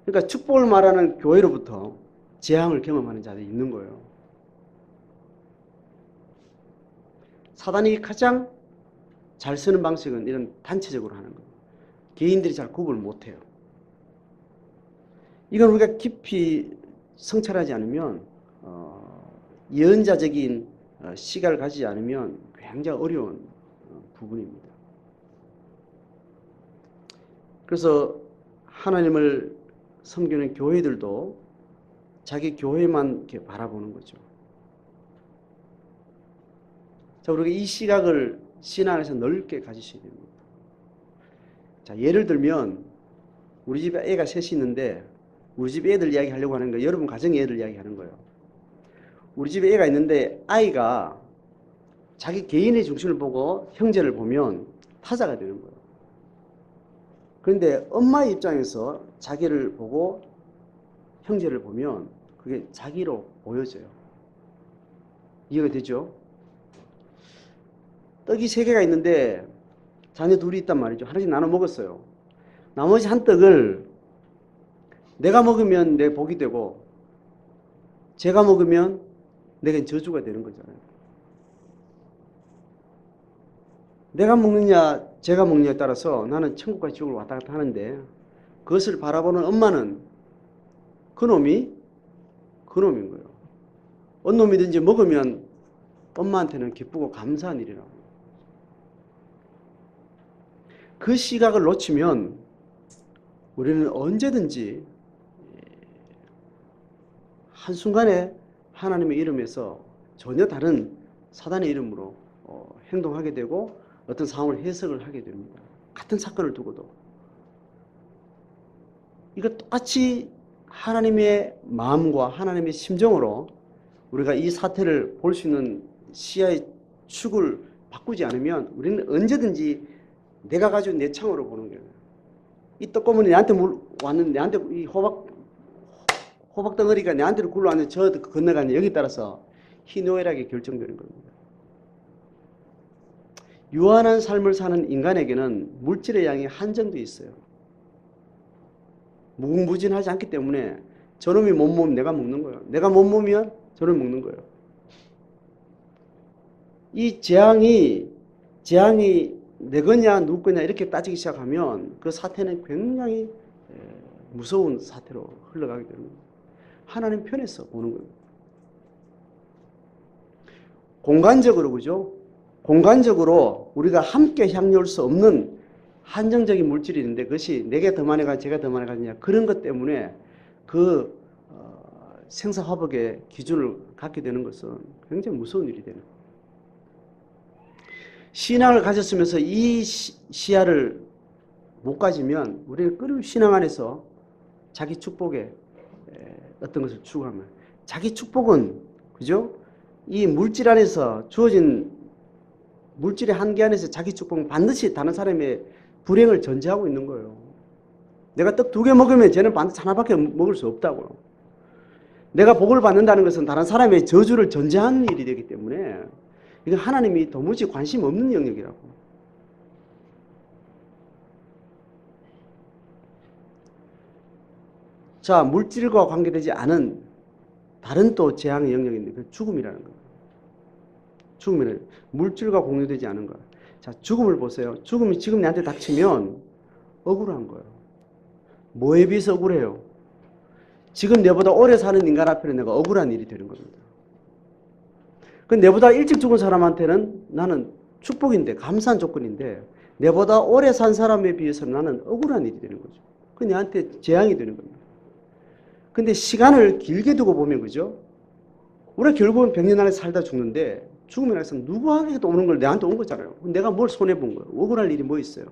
그러니까 축복을 말하는 교회로부터 재앙을 경험하는 자들이 있는 거예요. 사단이 가장 잘 쓰는 방식은 이런 단체적으로 하는 거예요. 개인들이 잘 구분을 못해요. 이건 우리가 깊이 성찰하지 않으면 예언자적인 시각을 가지지 않으면 굉장히 어려운 부분입니다. 그래서 하나님을 섬기는 교회들도 자기 교회만 이렇게 바라보는 거죠. 자, 우리가 이 시각을 신앙 안에서 넓게 가지셔야 됩니다. 자, 예를 들면 우리 집에 애가 셋이 있는데 우리 집 애들 이야기 하려고 하는 거예요. 여러분 가정의 애들 이야기 하는 거예요. 우리 집에 애가 있는데 아이가 자기 개인의 중심을 보고 형제를 보면 타자가 되는 거예요. 그런데 엄마의 입장에서 자기를 보고 형제를 보면 그게 자기로 보여져요. 이해가 되죠? 떡이 3개가 있는데 자녀 둘이 있단 말이죠. 하나씩 나눠 먹었어요. 나머지 한 떡을 내가 먹으면 내 복이 되고 제가 먹으면 내겐 저주가 되는 거잖아요. 내가 먹느냐 제가 먹느냐에 따라서 나는 천국과 지옥을 왔다 갔다 하는데 그것을 바라보는 엄마는 그놈인 거예요. 어느 놈이든지 먹으면 엄마한테는 기쁘고 감사한 일이라고. 그 시각을 놓치면 우리는 언제든지 한순간에 하나님의 이름에서 전혀 다른 사단의 이름으로 행동하게 되고 어떤 상황을 해석을 하게 됩니다. 같은 사건을 두고도. 이거 똑같이 하나님의 마음과 하나님의 심정으로 우리가 이 사태를 볼 수 있는 시야의 축을 바꾸지 않으면 우리는 언제든지 내가 가지고 내 창으로 보는 거예요. 이 떡고물이 내한테 왔는데 내한테 이 호박 덩어리가 내한테로 굴러왔는데 저 건너가는 여기 따라서 희노애락이 결정되는 겁니다. 유한한 삶을 사는 인간에게는 물질의 양이 한정돼 있어요. 무궁무진하지 않기 때문에 저놈이 못 먹으면 내가 먹는 거예요. 내가 못 먹으면 저놈이 먹는 거예요. 이 재앙이 내 거냐 누구 거냐 이렇게 따지기 시작하면 그 사태는 굉장히 무서운 사태로 흘러가게 되는 거예요. 하나님 편에서 보는 거예요. 공간적으로 그죠? 공간적으로 우리가 함께 향유할 수 없는 한정적인 물질이 있는데 그것이 내게 더 많이 가 제가 더 많이 가느냐 그런 것 때문에 그 생사화복의 기준을 갖게 되는 것은 굉장히 무서운 일이 되는 거예요. 신앙을 가졌으면서 이 시야를 못 가지면 우리는 끊임 신앙 안에서 자기 축복에 어떤 것을 추구하면 자기 축복은 그죠? 이 물질 안에서 주어진 물질의 한계 안에서 자기 축복은 반드시 다른 사람의 불행을 전제하고 있는 거예요. 내가 떡 2개 먹으면 쟤는 반드시 하나밖에 먹을 수 없다고요. 내가 복을 받는다는 것은 다른 사람의 저주를 전제하는 일이 되기 때문에 이건 하나님이 도무지 관심 없는 영역이라고. 자, 물질과 관계되지 않은 다른 또 재앙의 영역인데 그 죽음이라는 거예요. 죽음이라는 물질과 공유되지 않은 거예요. 자, 죽음을 보세요. 죽음이 지금 내한테 닥치면 억울한 거예요. 뭐에 비해서 억울해요? 지금 내보다 오래 사는 인간 앞에는 내가 억울한 일이 되는 겁니다. 그 내보다 일찍 죽은 사람한테는 나는 축복인데 감사한 조건인데 내보다 오래 산 사람에 비해서는 나는 억울한 일이 되는 거죠. 그 내한테 재앙이 되는 겁니다. 근데 시간을 길게 두고 보면 그죠? 우리가 결국은 100년 안에 살다 죽는데 죽음이라는 것은 누구에게도 오는 걸 내한테 온 거잖아요. 내가 뭘 손해본 거예요? 억울할 일이 뭐 있어요?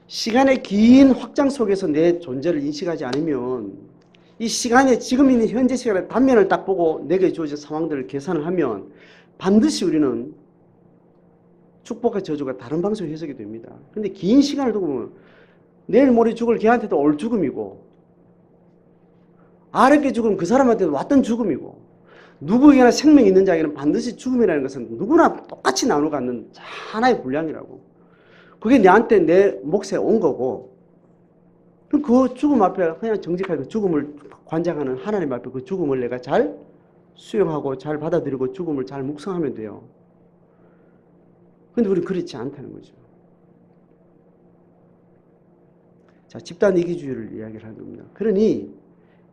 시간의 긴 확장 속에서 내 존재를 인식하지 않으면 이 시간에 지금 있는 현재 시간의 단면을 딱 보고 내게 주어진 상황들을 계산을 하면 반드시 우리는 축복과 저주가 다른 방식으로 해석이 됩니다. 근데 긴 시간을 두고 보면 내일 모레 죽을 걔한테도 올 죽음이고 아랫게 죽은 그 사람한테도 왔던 죽음이고 누구에게나 생명이 있는 자에게는 반드시 죽음이라는 것은 누구나 똑같이 나누어 갖는 하나의 분량이라고. 그게 내한테 내 몫에 온 거고 그럼 그 죽음 앞에 그냥 정직하게 그 죽음을 관장하는 하나님 앞에 그 죽음을 내가 잘 수용하고 잘 받아들이고 죽음을 잘 묵상하면 돼요. 그런데 우리는 그렇지 않다는 거죠. 자, 집단 이기주의를 이야기를 하는 겁니다. 그러니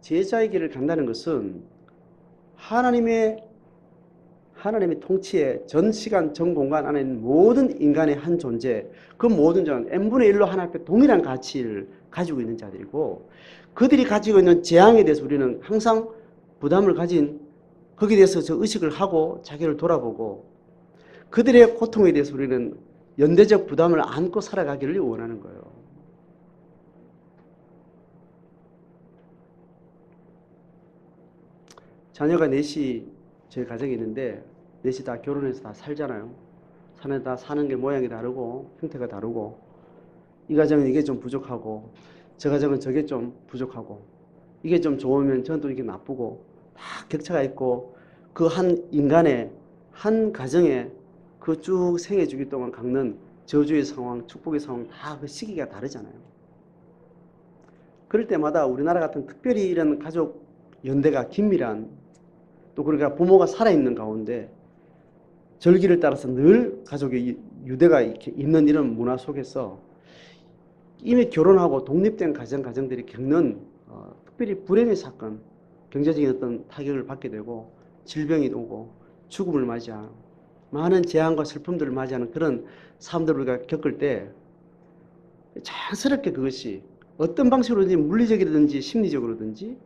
제자의 길을 간다는 것은 하나님의 통치에 전 시간, 전 공간 안에 있는 모든 인간의 한 존재, 그 모든 자는 n분의 1로 하나님 앞에 동일한 가치를 가지고 있는 자들이고 그들이 가지고 있는 재앙에 대해서 우리는 항상 부담을 가진 거기에 대해서 저 의식을 하고 자기를 돌아보고 그들의 고통에 대해서 우리는 연대적 부담을 안고 살아가기를 원하는 거예요. 자녀가 넷이 저희 가정에 있는데 넷이 다 결혼해서 다 살잖아요. 다 사는 게 모양이 다르고 형태가 다르고 이 가정은 이게 좀 부족하고 저 가정은 저게 좀 부족하고 이게 좀 좋으면 저는 또 이게 나쁘고 다 격차가 있고 그 한 인간의 한 가정에 그 쭉 생애 주기 동안 겪는 저주의 상황, 축복의 상황 다 그 시기가 다르잖아요. 그럴 때마다 우리나라 같은 특별히 이런 가족 연대가 긴밀한 또 그러니까 부모가 살아있는 가운데 절기를 따라서 늘 가족의 유대가 이렇게 있는 이런 문화 속에서 이미 결혼하고 독립된 가정들이 겪는 특별히 불행의 사건, 경제적인 어떤 타격을 받게 되고 질병이 오고 죽음을 맞이하는 많은 재앙과 슬픔들을 맞이하는 그런 사람들을 우리가 겪을 때 자연스럽게 그것이 어떤 방식으로든지 물리적이든지 심리적으로든지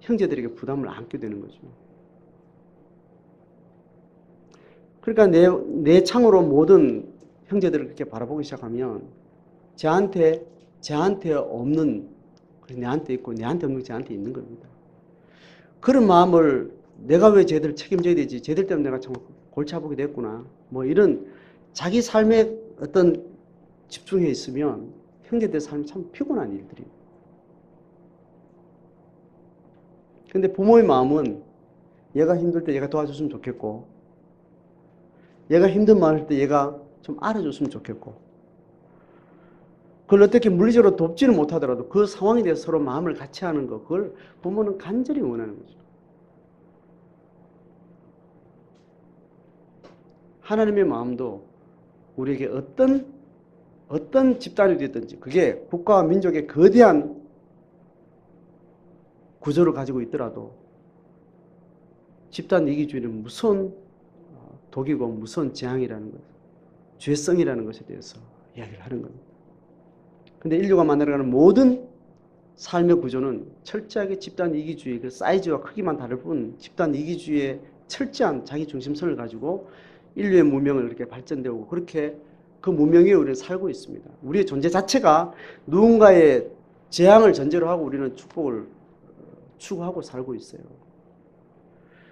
형제들에게 부담을 안게 되는 거죠. 그러니까 내 창으로 모든 형제들을 그렇게 바라보기 시작하면 저한테 없는 내한테 있고 내한테 없는 게 저한테 있는 겁니다. 그런 마음을 내가 왜 쟤들 책임져야 되지? 쟤들 때문에 내가 참 골치 아프게 됐구나. 뭐 이런 자기 삶에 어떤 집중해 있으면 형제들 삶이 참 피곤한 일들이에요. 근데 부모의 마음은 얘가 힘들 때 얘가 도와줬으면 좋겠고 얘가 힘든 마음 할 때 얘가 좀 알아줬으면 좋겠고 그걸 어떻게 물리적으로 돕지는 못하더라도 그 상황에 대해서 서로 마음을 같이 하는 거 그걸 부모는 간절히 원하는 거죠. 하나님의 마음도 우리에게 어떤 집단이 되든지 그게 국가와 민족의 거대한 구조를 가지고 있더라도 집단 이기주의는 무서운 독이고 무서운 재앙이라는 것, 죄성이라는 것에 대해서 이야기를 하는 겁니다. 근데 인류가 만들어가는 모든 삶의 구조는 철저하게 집단 이기주의, 그 사이즈와 크기만 다를 뿐 집단 이기주의의 철저한 자기 중심성을 가지고 인류의 문명을 그렇게 발전되고 그렇게 그 문명 위에 우리는 살고 있습니다. 우리의 존재 자체가 누군가의 재앙을 전제로 하고 우리는 축복을 추구하고 살고 있어요.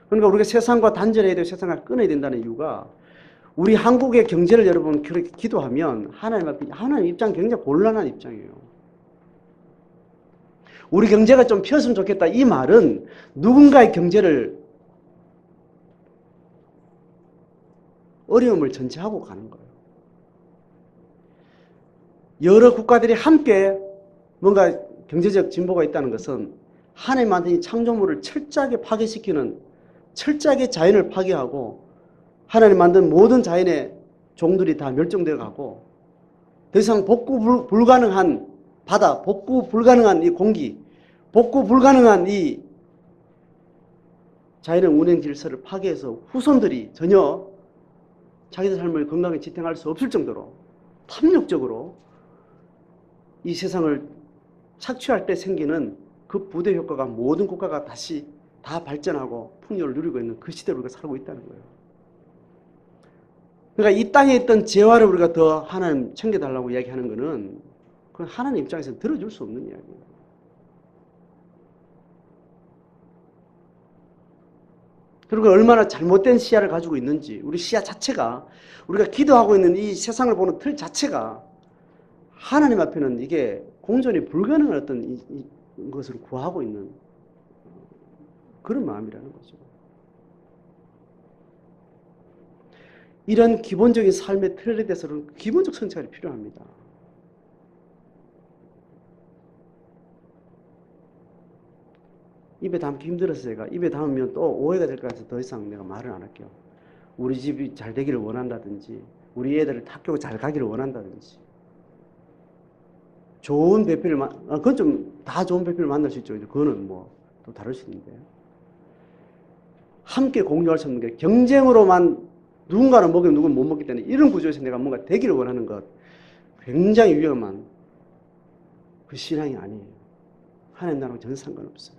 그러니까 우리가 세상과 단절해야 되고 세상과 끊어야 된다는 이유가 우리 한국의 경제를 여러분 그렇게 기도하면 하나님 입장 굉장히 곤란한 입장이에요. 우리 경제가 좀 폈으면 좋겠다. 이 말은 누군가의 경제를 어려움을 전제하고 가는 거예요. 여러 국가들이 함께 뭔가 경제적 진보가 있다는 것은 하나님한테 이 창조물을 철저하게 파괴시키는 철저하게 자연을 파괴하고 하나님 만든 모든 자연의 종들이 다 멸종되어 가고 더 이상 복구 불가능한 바다, 복구 불가능한 이 공기, 복구 불가능한 이 자연의 운행 질서를 파괴해서 후손들이 전혀 자기들 삶을 건강하게 지탱할 수 없을 정도로 탐욕적으로 이 세상을 착취할 때 생기는 그 부대 효과가 모든 국가가 다시 다 발전하고 풍요를 누리고 있는 그 시대를 우리가 살고 있다는 거예요. 그러니까 이 땅에 있던 재화를 우리가 더 하나님 챙겨달라고 이야기하는 것은 그건 하나님 입장에서는 들어줄 수 없는 이야기예요. 그리고 얼마나 잘못된 시야를 가지고 있는지 우리 시야 자체가 우리가 기도하고 있는 이 세상을 보는 틀 자체가 하나님 앞에는 이게 공존이 불가능한 어떤 것을 구하고 있는 그런 마음이라는 거죠. 이런 기본적인 삶의 틀에 대해서는 기본적 성찰이 필요합니다. 입에 담기 힘들어서 제가 입에 담으면 또 오해가 될 것 같아서 더 이상 내가 말을 안 할게요. 우리 집이 잘 되기를 원한다든지 우리 애들 학교 잘 가기를 원한다든지 좋은 배필을 그건 좀 다 좋은 배필을 만날 수 있죠. 그거는 뭐 또 다를 수 있는데 함께 공유할 수 없는 게 경쟁으로만 누군가는 먹이고 누구는 못 먹기 때문에 이런 구조에서 내가 뭔가 되기를 원하는 것 굉장히 위험한 그 신앙이 아니에요. 하나님 나라랑 전혀 상관없어요.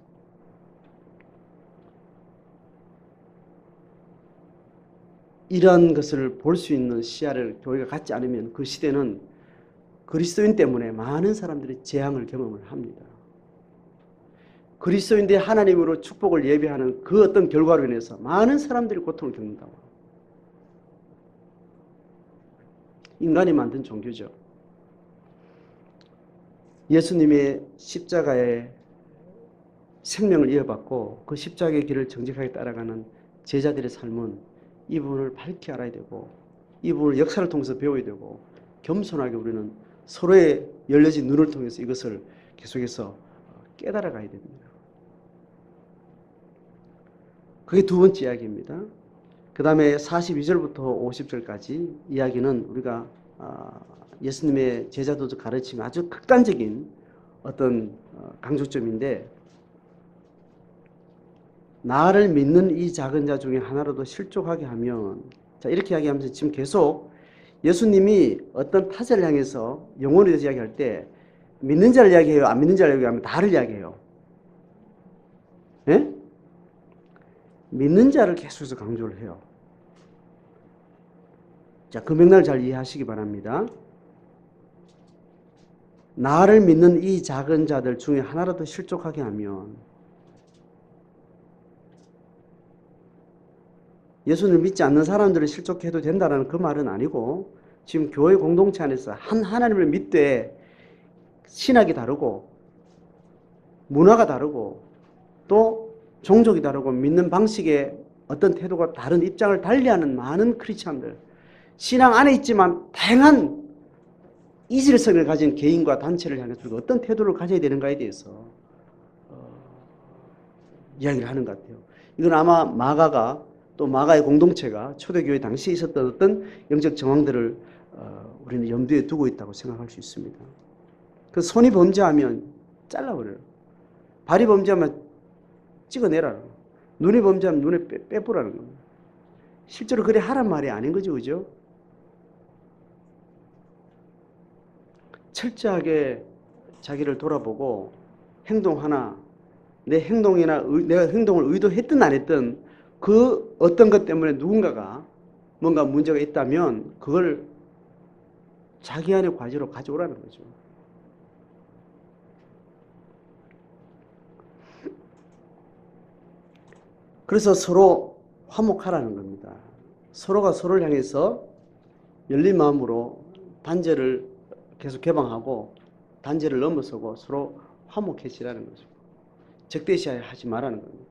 이런 것을 볼 수 있는 시야를 교회가 갖지 않으면 그 시대는 그리스도인 때문에 많은 사람들이 재앙을 경험을 합니다. 그리스도인들이 하나님으로 축복을 예배하는 그 어떤 결과로 인해서 많은 사람들이 고통을 겪는다고. 인간이 만든 종교죠. 예수님의 십자가의 생명을 이어받고 그 십자가의 길을 정직하게 따라가는 제자들의 삶은 이 부분을 밝히 알아야 되고 이 부분을 역사를 통해서 배워야 되고 겸손하게 우리는 서로의 열려진 눈을 통해서 이것을 계속해서 깨달아 가야 됩니다. 그게 두 번째 이야기입니다. 그 다음에 42절부터 50절까지 이야기는 우리가 예수님의 제자도적 가르침의 아주 극단적인 어떤 강조점인데 나를 믿는 이 작은 자 중에 하나라도 실족하게 하면 자 이렇게 이야기하면서 지금 계속 예수님이 어떤 타자를 향해서 영혼에 대해서 이야기할 때 믿는 자를 이야기해요? 안 믿는 자를 이야기하면 다를 이야기해요? 예? 믿는 자를 계속해서 강조를 해요. 자, 그 맥락을 잘 이해하시기 바랍니다. 나를 믿는 이 작은 자들 중에 하나라도 실족하게 하면 예수를 믿지 않는 사람들을 실족해도 된다는 그 말은 아니고 지금 교회 공동체 안에서 하나님을 믿되 신학이 다르고 문화가 다르고 또 종족이 다르고 믿는 방식의 어떤 태도가 다른 입장을 달리하는 많은 크리스찬들 신앙 안에 있지만 다양한 이질성을 가진 개인과 단체를 향해서 우리가 어떤 태도를 가져야 되는가에 대해서 이야기를 하는 것 같아요. 이건 아마 마가가 또 마가의 공동체가 초대교회 당시에 있었던 어떤 영적 정황들을 우리는 염두에 두고 있다고 생각할 수 있습니다. 그 손이 범죄하면 잘라버려요. 발이 범죄하면 찍어내라는 거예요. 눈이 범죄하면 눈에 빼보라는 겁니다. 실제로 그래 하란 말이 아닌 거죠. 그죠? 철저하게 자기를 돌아보고 행동 하나 내 행동이나 내가 행동을 의도했든 안 했든 그 어떤 것 때문에 누군가가 뭔가 문제가 있다면 그걸 자기 안의 과제로 가져오라는 거죠. 그래서 서로 화목하라는 겁니다. 서로가 서로를 향해서 열린 마음으로 단절을 계속 개방하고 단절을 넘어서고 서로 화목해지라는 거죠. 적대시하지 말라는 겁니다.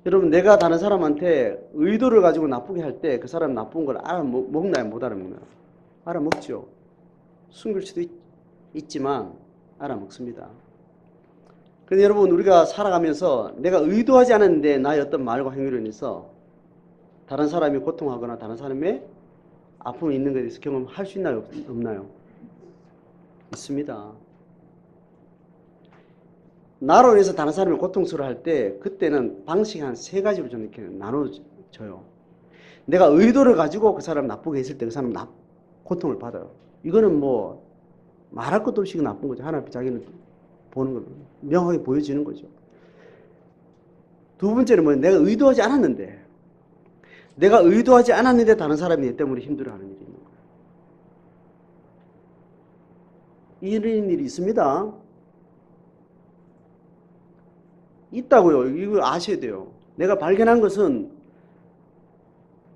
여러분, 내가 다른 사람한테 의도를 가지고 나쁘게 할 때 그 사람 나쁜 걸 알아먹나요? 못 알아먹나요? 알아먹죠. 숨길 수도 있지만 알아먹습니다. 근데 여러분, 우리가 살아가면서 내가 의도하지 않았는데 나의 어떤 말과 행위로 인해서 다른 사람이 고통하거나 다른 사람의 아픔이 있는 것에 대해서 경험할 수 있나요? 없나요? 있습니다. 나로 인해서 다른 사람이 고통스러워할 때 그때는 방식이 한 3가지로 저는 이렇게 나눠져요. 내가 의도를 가지고 그 사람 나쁘게 했을 때 그 사람 고통을 받아요. 이거는 뭐 말할 것도 없이 나쁜 거죠. 하나님 앞에 자기는 보는 걸 명확하게 보여지는 거죠. 두 번째는 뭐예요? 내가 의도하지 않았는데 다른 사람이 내 때문에 힘들어하는 일이 있는 거예요. 이런 일이 있습니다. 있다고요. 이걸 아셔야 돼요. 내가 발견한 것은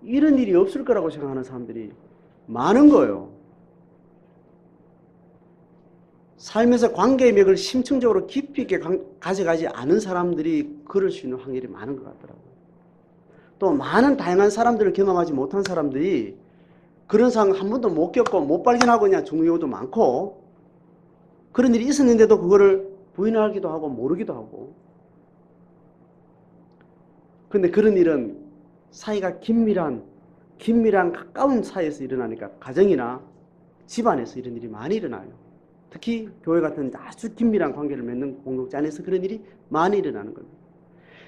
이런 일이 없을 거라고 생각하는 사람들이 많은 거예요. 삶에서 관계의 맥을 심층적으로 깊이 있게 가져가지 않은 사람들이 그럴 수 있는 확률이 많은 것 같더라고요. 또 많은 다양한 사람들을 경험하지 못한 사람들이 그런 상황 한 번도 못 겪고 못 발견하고 그냥 죽는 경우도 많고, 그런 일이 있었는데도 그거를 부인하기도 하고 모르기도 하고. 그런데 그런 일은 사이가 긴밀한 가까운 사이에서 일어나니까 가정이나 집안에서 이런 일이 많이 일어나요. 특히 교회 같은 아주 긴밀한 관계를 맺는 공동체 안에서 그런 일이 많이 일어나는 겁니다.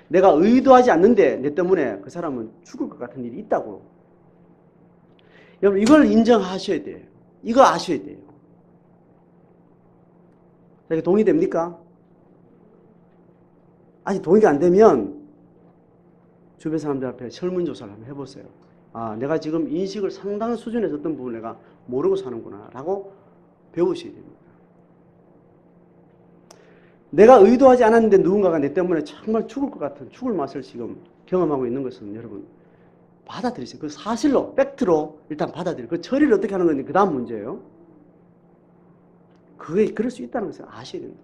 내가 의도하지 않는데 내 때문에 그 사람은 죽을 것 같은 일이 있다고. 여러분, 이걸 인정하셔야 돼요. 이거 아셔야 돼요. 이게 동의됩니까? 아직 동의가 안 되면 주변 사람들 앞에 설문조사를 한번 해보세요. 아, 내가 지금 인식을 상당한 수준에서 어떤 부분을 내가 모르고 사는구나 라고 배우셔야 됩니다. 내가 의도하지 않았는데 누군가가 내 때문에 정말 죽을 것 같은 죽을 맛을 지금 경험하고 있는 것은 여러분 받아들이세요. 그 사실로, 팩트로 일단 받아들여요. 그 처리를 어떻게 하는 건지 그 다음 문제예요. 그게 그럴 수 있다는 것을 아셔야 됩니다.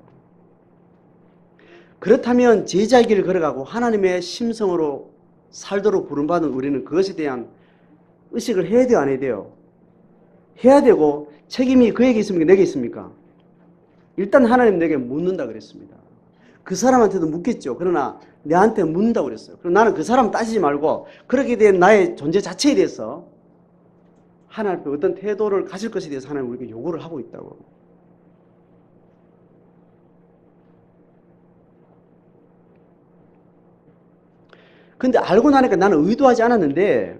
그렇다면 제자의 길을 걸어가고 하나님의 심성으로 살도록 부름받은 우리는 그것에 대한 의식을 해야 돼요, 안 해야 돼요? 해야 되고, 책임이 그에게 있습니까? 내게 있습니까? 일단 하나님 내게 묻는다 그랬습니다. 그 사람한테도 묻겠죠. 그러나 내한테 묻는다고 그랬어요. 그럼 나는 그 사람 따지지 말고 그렇게 된 나의 존재 자체에 대해서 하나님 앞에 어떤 태도를 가질 것에 대해서 하나님 우리에게 요구를 하고 있다고. 근데 알고 나니까 나는 의도하지 않았는데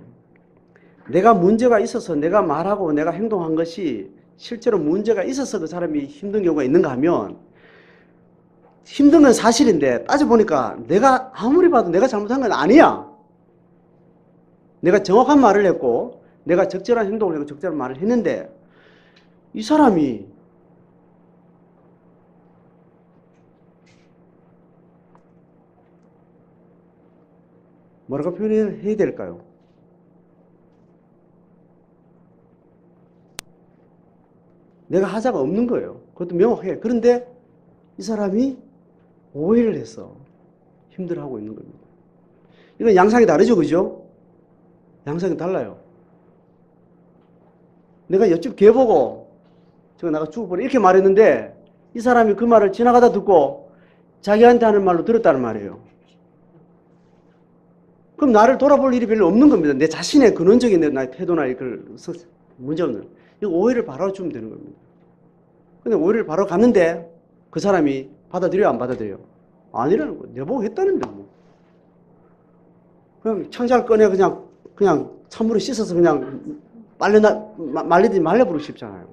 내가 문제가 있어서 내가 말하고 내가 행동한 것이 실제로 문제가 있어서 그 사람이 힘든 경우가 있는가 하면 힘든 건 사실인데 따져보니까 내가 아무리 봐도 내가 잘못한 건 아니야. 내가 정확한 말을 했고 내가 적절한 행동을 하고 적절한 말을 했는데 이 사람이 뭐라고 표현해야 될까요? 내가 하자가 없는 거예요. 그것도 명확해. 그런데 이 사람이 오해를 해서 힘들어하고 있는 겁니다. 이건 양상이 다르죠, 그죠? 양상이 달라요. 내가 옆집 개 보고 저거 나가 죽어버려 이렇게 말했는데 이 사람이 그 말을 지나가다 듣고 자기한테 하는 말로 들었다는 말이에요. 그럼 나를 돌아볼 일이 별로 없는 겁니다. 내 자신의 근원적인 나의 태도나 이걸 문제없는 이 오해를 바로 주면 되는 겁니다. 근데 오해를 바로 갔는데 그 사람이 받아들여요, 안 받아들여요? 아니라는 거예요. 내보고 했다는데 뭐. 그냥 창자를 꺼내 그냥 찬물에 씻어서 그냥 말리듯이 말려버리고 싶잖아요.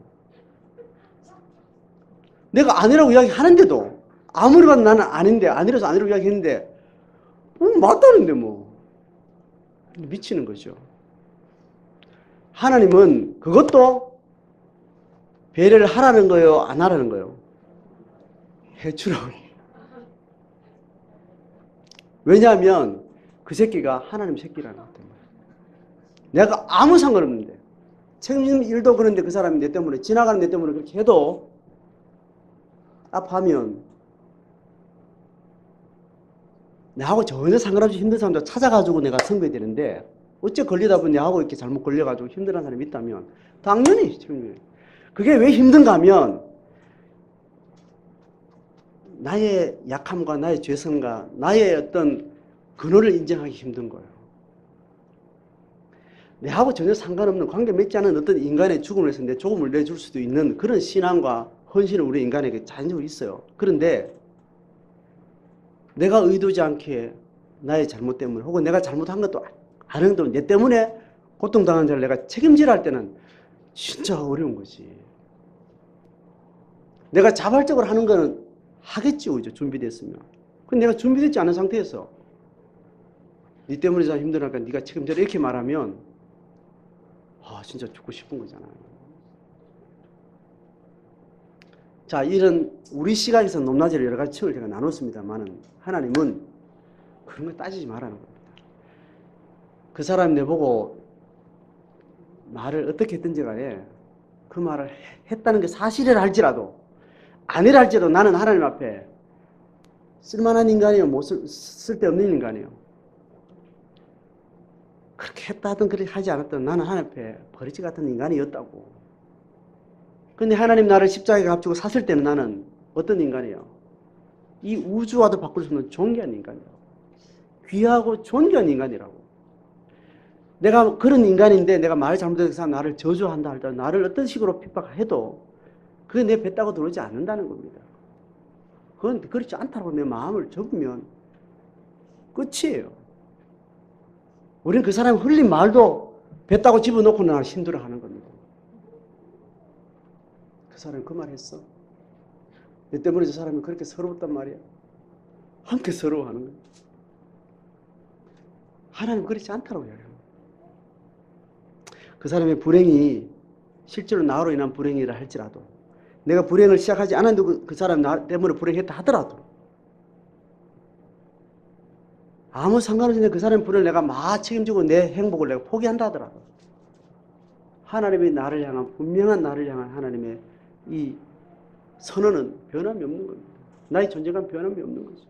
내가 아니라고 이야기하는데도 아무리 봐도 나는 아닌데 아니라서 아니라고 이야기했는데 맞다는데 뭐. 미치는 거죠. 하나님은 그것도 배려를 하라는 거예요? 안 하라는 거예요? 해주라고. 왜냐하면 그 새끼가 하나님 새끼라는 것 때문에. 내가 아무 상관없는데 책임 일도 그런데 그 사람이 내 때문에 지나가는 내 때문에 그렇게 해도 아파하면 나하고 전혀 상관없이 힘든 사람들 찾아가지고 내가 선거해야 되는데 어째 걸리다 보니 나하고 이렇게 잘못 걸려가지고 힘들어하는 사람이 있다면 당연히 책임져요. 그게 왜 힘든가 하면 나의 약함과 나의 죄성과 나의 어떤 근원을 인정하기 힘든 거예요. 내하고 전혀 상관없는 관계 맺지 않은 어떤 인간의 죽음을 위해서 내 조금을 내줄 수도 있는 그런 신앙과 헌신은 우리 인간에게 자연적으로 있어요. 그런데 내가 의도지 않게 나의 잘못 때문에 혹은 내가 잘못한 것도 아는데 내 때문에 고통당한 자를 내가 책임지라 할 때는 진짜 어려운 거지. 내가 자발적으로 하는 거는 하겠지, 그죠? 준비됐으면. 근데 내가 준비되지 않은 상태에서 네 때문에 잘 힘들으니까 네가 책임져라 이렇게 말하면 진짜 죽고 싶은 거잖아요. 자, 이런 우리 시각에서 높낮이를 여러 가지 층을 제가 나눴습니다만은 하나님은 그런 거 따지지 말라는 겁니다. 그 사람이 내보고 말을 어떻게 했든지 간에 그 말을 했다는 게 사실이라 할지라도 아니라 할지라도 나는 하나님 앞에 쓸만한 인간이에요? 쓸데없는 인간이에요? 그렇게 했다 하든 그렇게 하지 않았든 나는 하나님 앞에 버리지 같은 인간이었다고. 근데 하나님 나를 십자가에 값주고 샀을 때는 나는 어떤 인간이에요? 이 우주와도 바꿀 수 없는 존귀한 인간이라고. 귀하고 존귀한 인간이라고. 내가 그런 인간인데 내가 말을 잘못해서 나를 저주한다 할때 나를 어떤 식으로 핍박해도 그게 내 배 따고 들어오지 않는다는 겁니다. 그건 그렇지 않다고 내 마음을 접으면 끝이에요. 우리는 그 사람이 흘린 말도 배 따고 집어넣고 나를 힘들어하는 겁니다. 그 사람이 그 말 했어? 내 때문에 저 사람이 그렇게 서러웠단 말이야. 함께 서러워하는 거예요. 하나님 그렇지 않다고 해요. 그 사람의 불행이 실제로 나로 인한 불행이라 할지라도 내가 불행을 시작하지 않았는데 그 사람 나 때문에 불행했다 하더라도 아무 상관없이 그 사람의 불행을 내가 막 책임지고 내 행복을 내가 포기한다 하더라도 하나님이 나를 향한 분명한 나를 향한 하나님의 이 선언은 변함이 없는 겁니다. 나의 존재감 변함이 없는 거죠.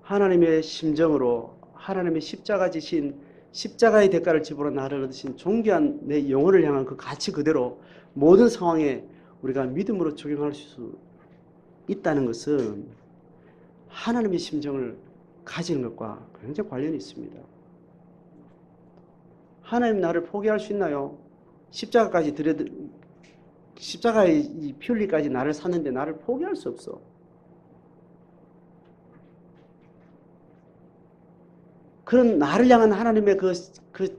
하나님의 심정으로 하나님의 십자가 지신 십자가의 대가를 지불어 나를 얻으신 존귀한 내 영혼을 향한 그 가치 그대로 모든 상황에 우리가 믿음으로 적용할 수 있다는 것은 하나님의 심정을 가지는 것과 굉장히 관련이 있습니다. 하나님 나를 포기할 수 있나요? 십자가의 피 흘리까지 나를 샀는데 나를 포기할 수 없어. 그런 나를 향한 하나님의 그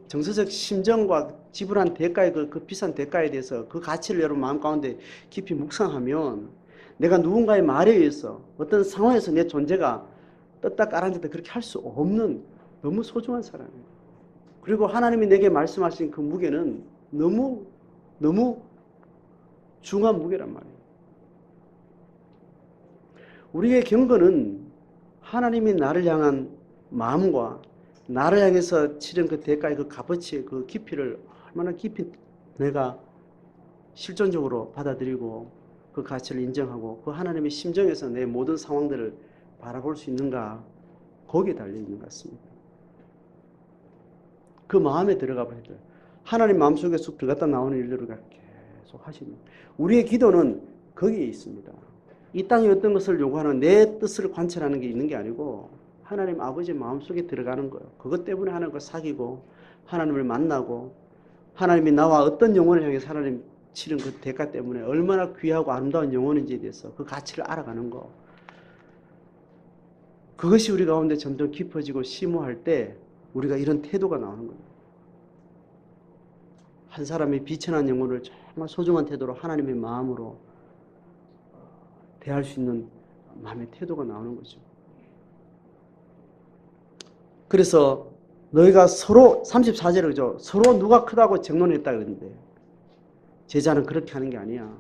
정서적 심정과 지불한 대가의 그 비싼 대가에 대해서 그 가치를 여러분 마음 가운데 깊이 묵상하면 내가 누군가의 말에 의해서 어떤 상황에서 내 존재가 떴다 까라앉았다 그렇게 할 수 없는 너무 소중한 사람이에요. 그리고 하나님이 내게 말씀하신 그 무게는 너무 중한 무게란 말이에요. 우리의 경건은 하나님이 나를 향한 마음과 나를 향해서 치른 그 대가의 그 값어치의 그 깊이를 얼마나 깊이 내가 실존적으로 받아들이고 그 가치를 인정하고 그 하나님의 심정에서 내 모든 상황들을 바라볼 수 있는가 거기에 달려있는 것 같습니다. 그 마음에 들어가 봐야 돼요. 하나님 마음속에 쑥 들어갔다 나오는 일들을 계속 하시는 우리의 기도는 거기에 있습니다. 이 땅에 어떤 것을 요구하는 내 뜻을 관찰하는 게 있는 게 아니고 하나님 아버지의 마음속에 들어가는 거예요. 그것 때문에 하나님과 사귀고 하나님을 만나고 하나님이 나와 어떤 영혼을 향해서 하나님 치른 그 대가 때문에 얼마나 귀하고 아름다운 영혼인지에 대해서 그 가치를 알아가는 거. 그것이 우리 가운데 점점 깊어지고 심오할 때 우리가 이런 태도가 나오는 거예요. 한 사람의 비천한 영혼을 정말 소중한 태도로 하나님의 마음으로 대할 수 있는 마음의 태도가 나오는 거죠. 그래서 너희가 서로 34절에 그죠? 서로 누가 크다고 정론했다 그랬는데 제자는 그렇게 하는 게 아니야.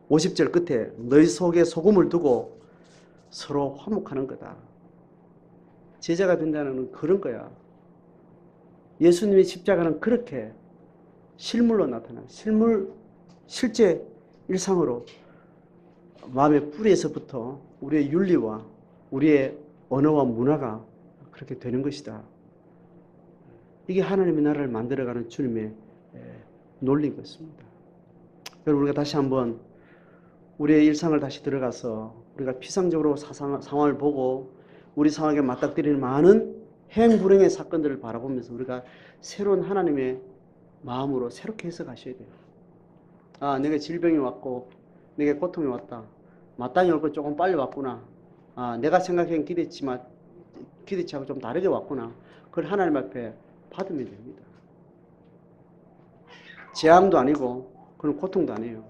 50절 끝에 너희 속에 소금을 두고 서로 화목하는 거다. 제자가 된다는 건 그런 거야. 예수님의 십자가는 그렇게 실물로 나타나. 실제 일상으로 마음의 뿌리에서부터 우리의 윤리와 우리의 언어와 문화가 그렇게 되는 것이다. 이게 하나님의 나라를 만들어가는 주님의 논리인 것입니다. 여러분, 우리가 다시 한번 우리의 일상을 다시 들어가서 우리가 피상적으로 상황을 보고 우리 상황에 맞닥뜨리는 많은 행불행의 사건들을 바라보면서 우리가 새로운 하나님의 마음으로 새롭게 해석하셔야 돼요. 아, 내게 질병이 왔고 내게 고통이 왔다. 마땅히 올 거 조금 빨리 왔구나. 아, 내가 생각한 기대치하고 좀 다르게 왔구나. 그걸 하나님 앞에 받으면 됩니다. 재앙도 아니고 그런 고통도 아니에요.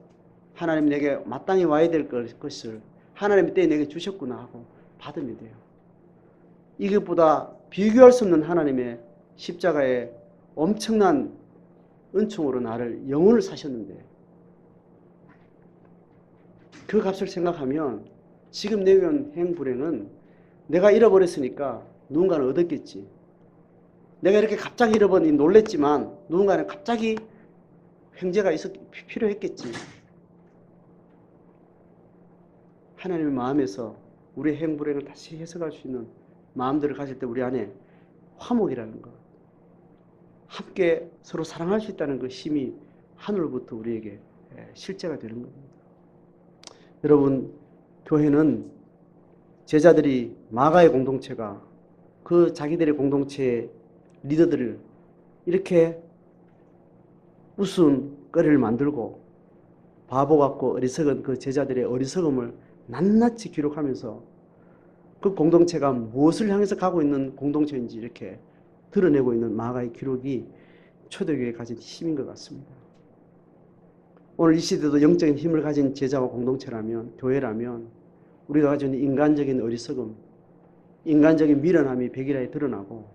하나님 내게 마땅히 와야 될 것을 하나님의 때에 내게 주셨구나 하고 받으면 돼요. 이것보다 비교할 수 없는 하나님의 십자가의 엄청난 은총으로 나를 영혼을 사셨는데 그 값을 생각하면 지금 내게 온 행불행은 내가 잃어버렸으니까 누군가는 얻었겠지. 내가 이렇게 갑자기 잃어버리니 놀랬지만 누군가는 갑자기 횡재가 필요했겠지. 하나님의 마음에서 우리의 행불행을 다시 해석할 수 있는 마음들을 가질 때 우리 안에 화목이라는 것, 함께 서로 사랑할 수 있다는 그 힘이 하늘로부터 우리에게 실제가 되는 겁니다. 여러분, 교회는 제자들이 마가의 공동체가 그 자기들의 공동체의 리더들을 이렇게 웃음거리를 만들고 바보 같고 어리석은 그 제자들의 어리석음을 낱낱이 기록하면서 그 공동체가 무엇을 향해서 가고 있는 공동체인지 이렇게 드러내고 있는 마가의 기록이 초대교회에 가진 힘인 것 같습니다. 오늘 이 시대도 영적인 힘을 가진 제자와 공동체라면, 교회라면 우리가 가지고 있는 인간적인 어리석음, 인간적인 미련함이 백일하에 드러나고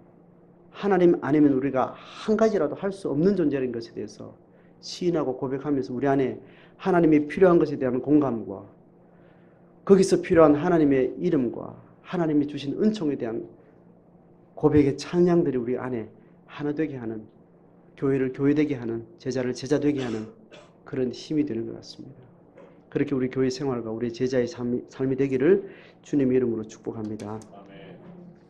하나님 아니면 우리가 한 가지라도 할 수 없는 존재인 것에 대해서 시인하고 고백하면서 우리 안에 하나님이 필요한 것에 대한 공감과 거기서 필요한 하나님의 이름과 하나님이 주신 은총에 대한 고백의 찬양들이 우리 안에 하나 되게 하는, 교회를 교회되게 하는, 제자를 제자되게 하는 그런 힘이 되는 것 같습니다. 그렇게 우리 교회 생활과 우리 제자의 삶이 되기를 주님의 이름으로 축복합니다.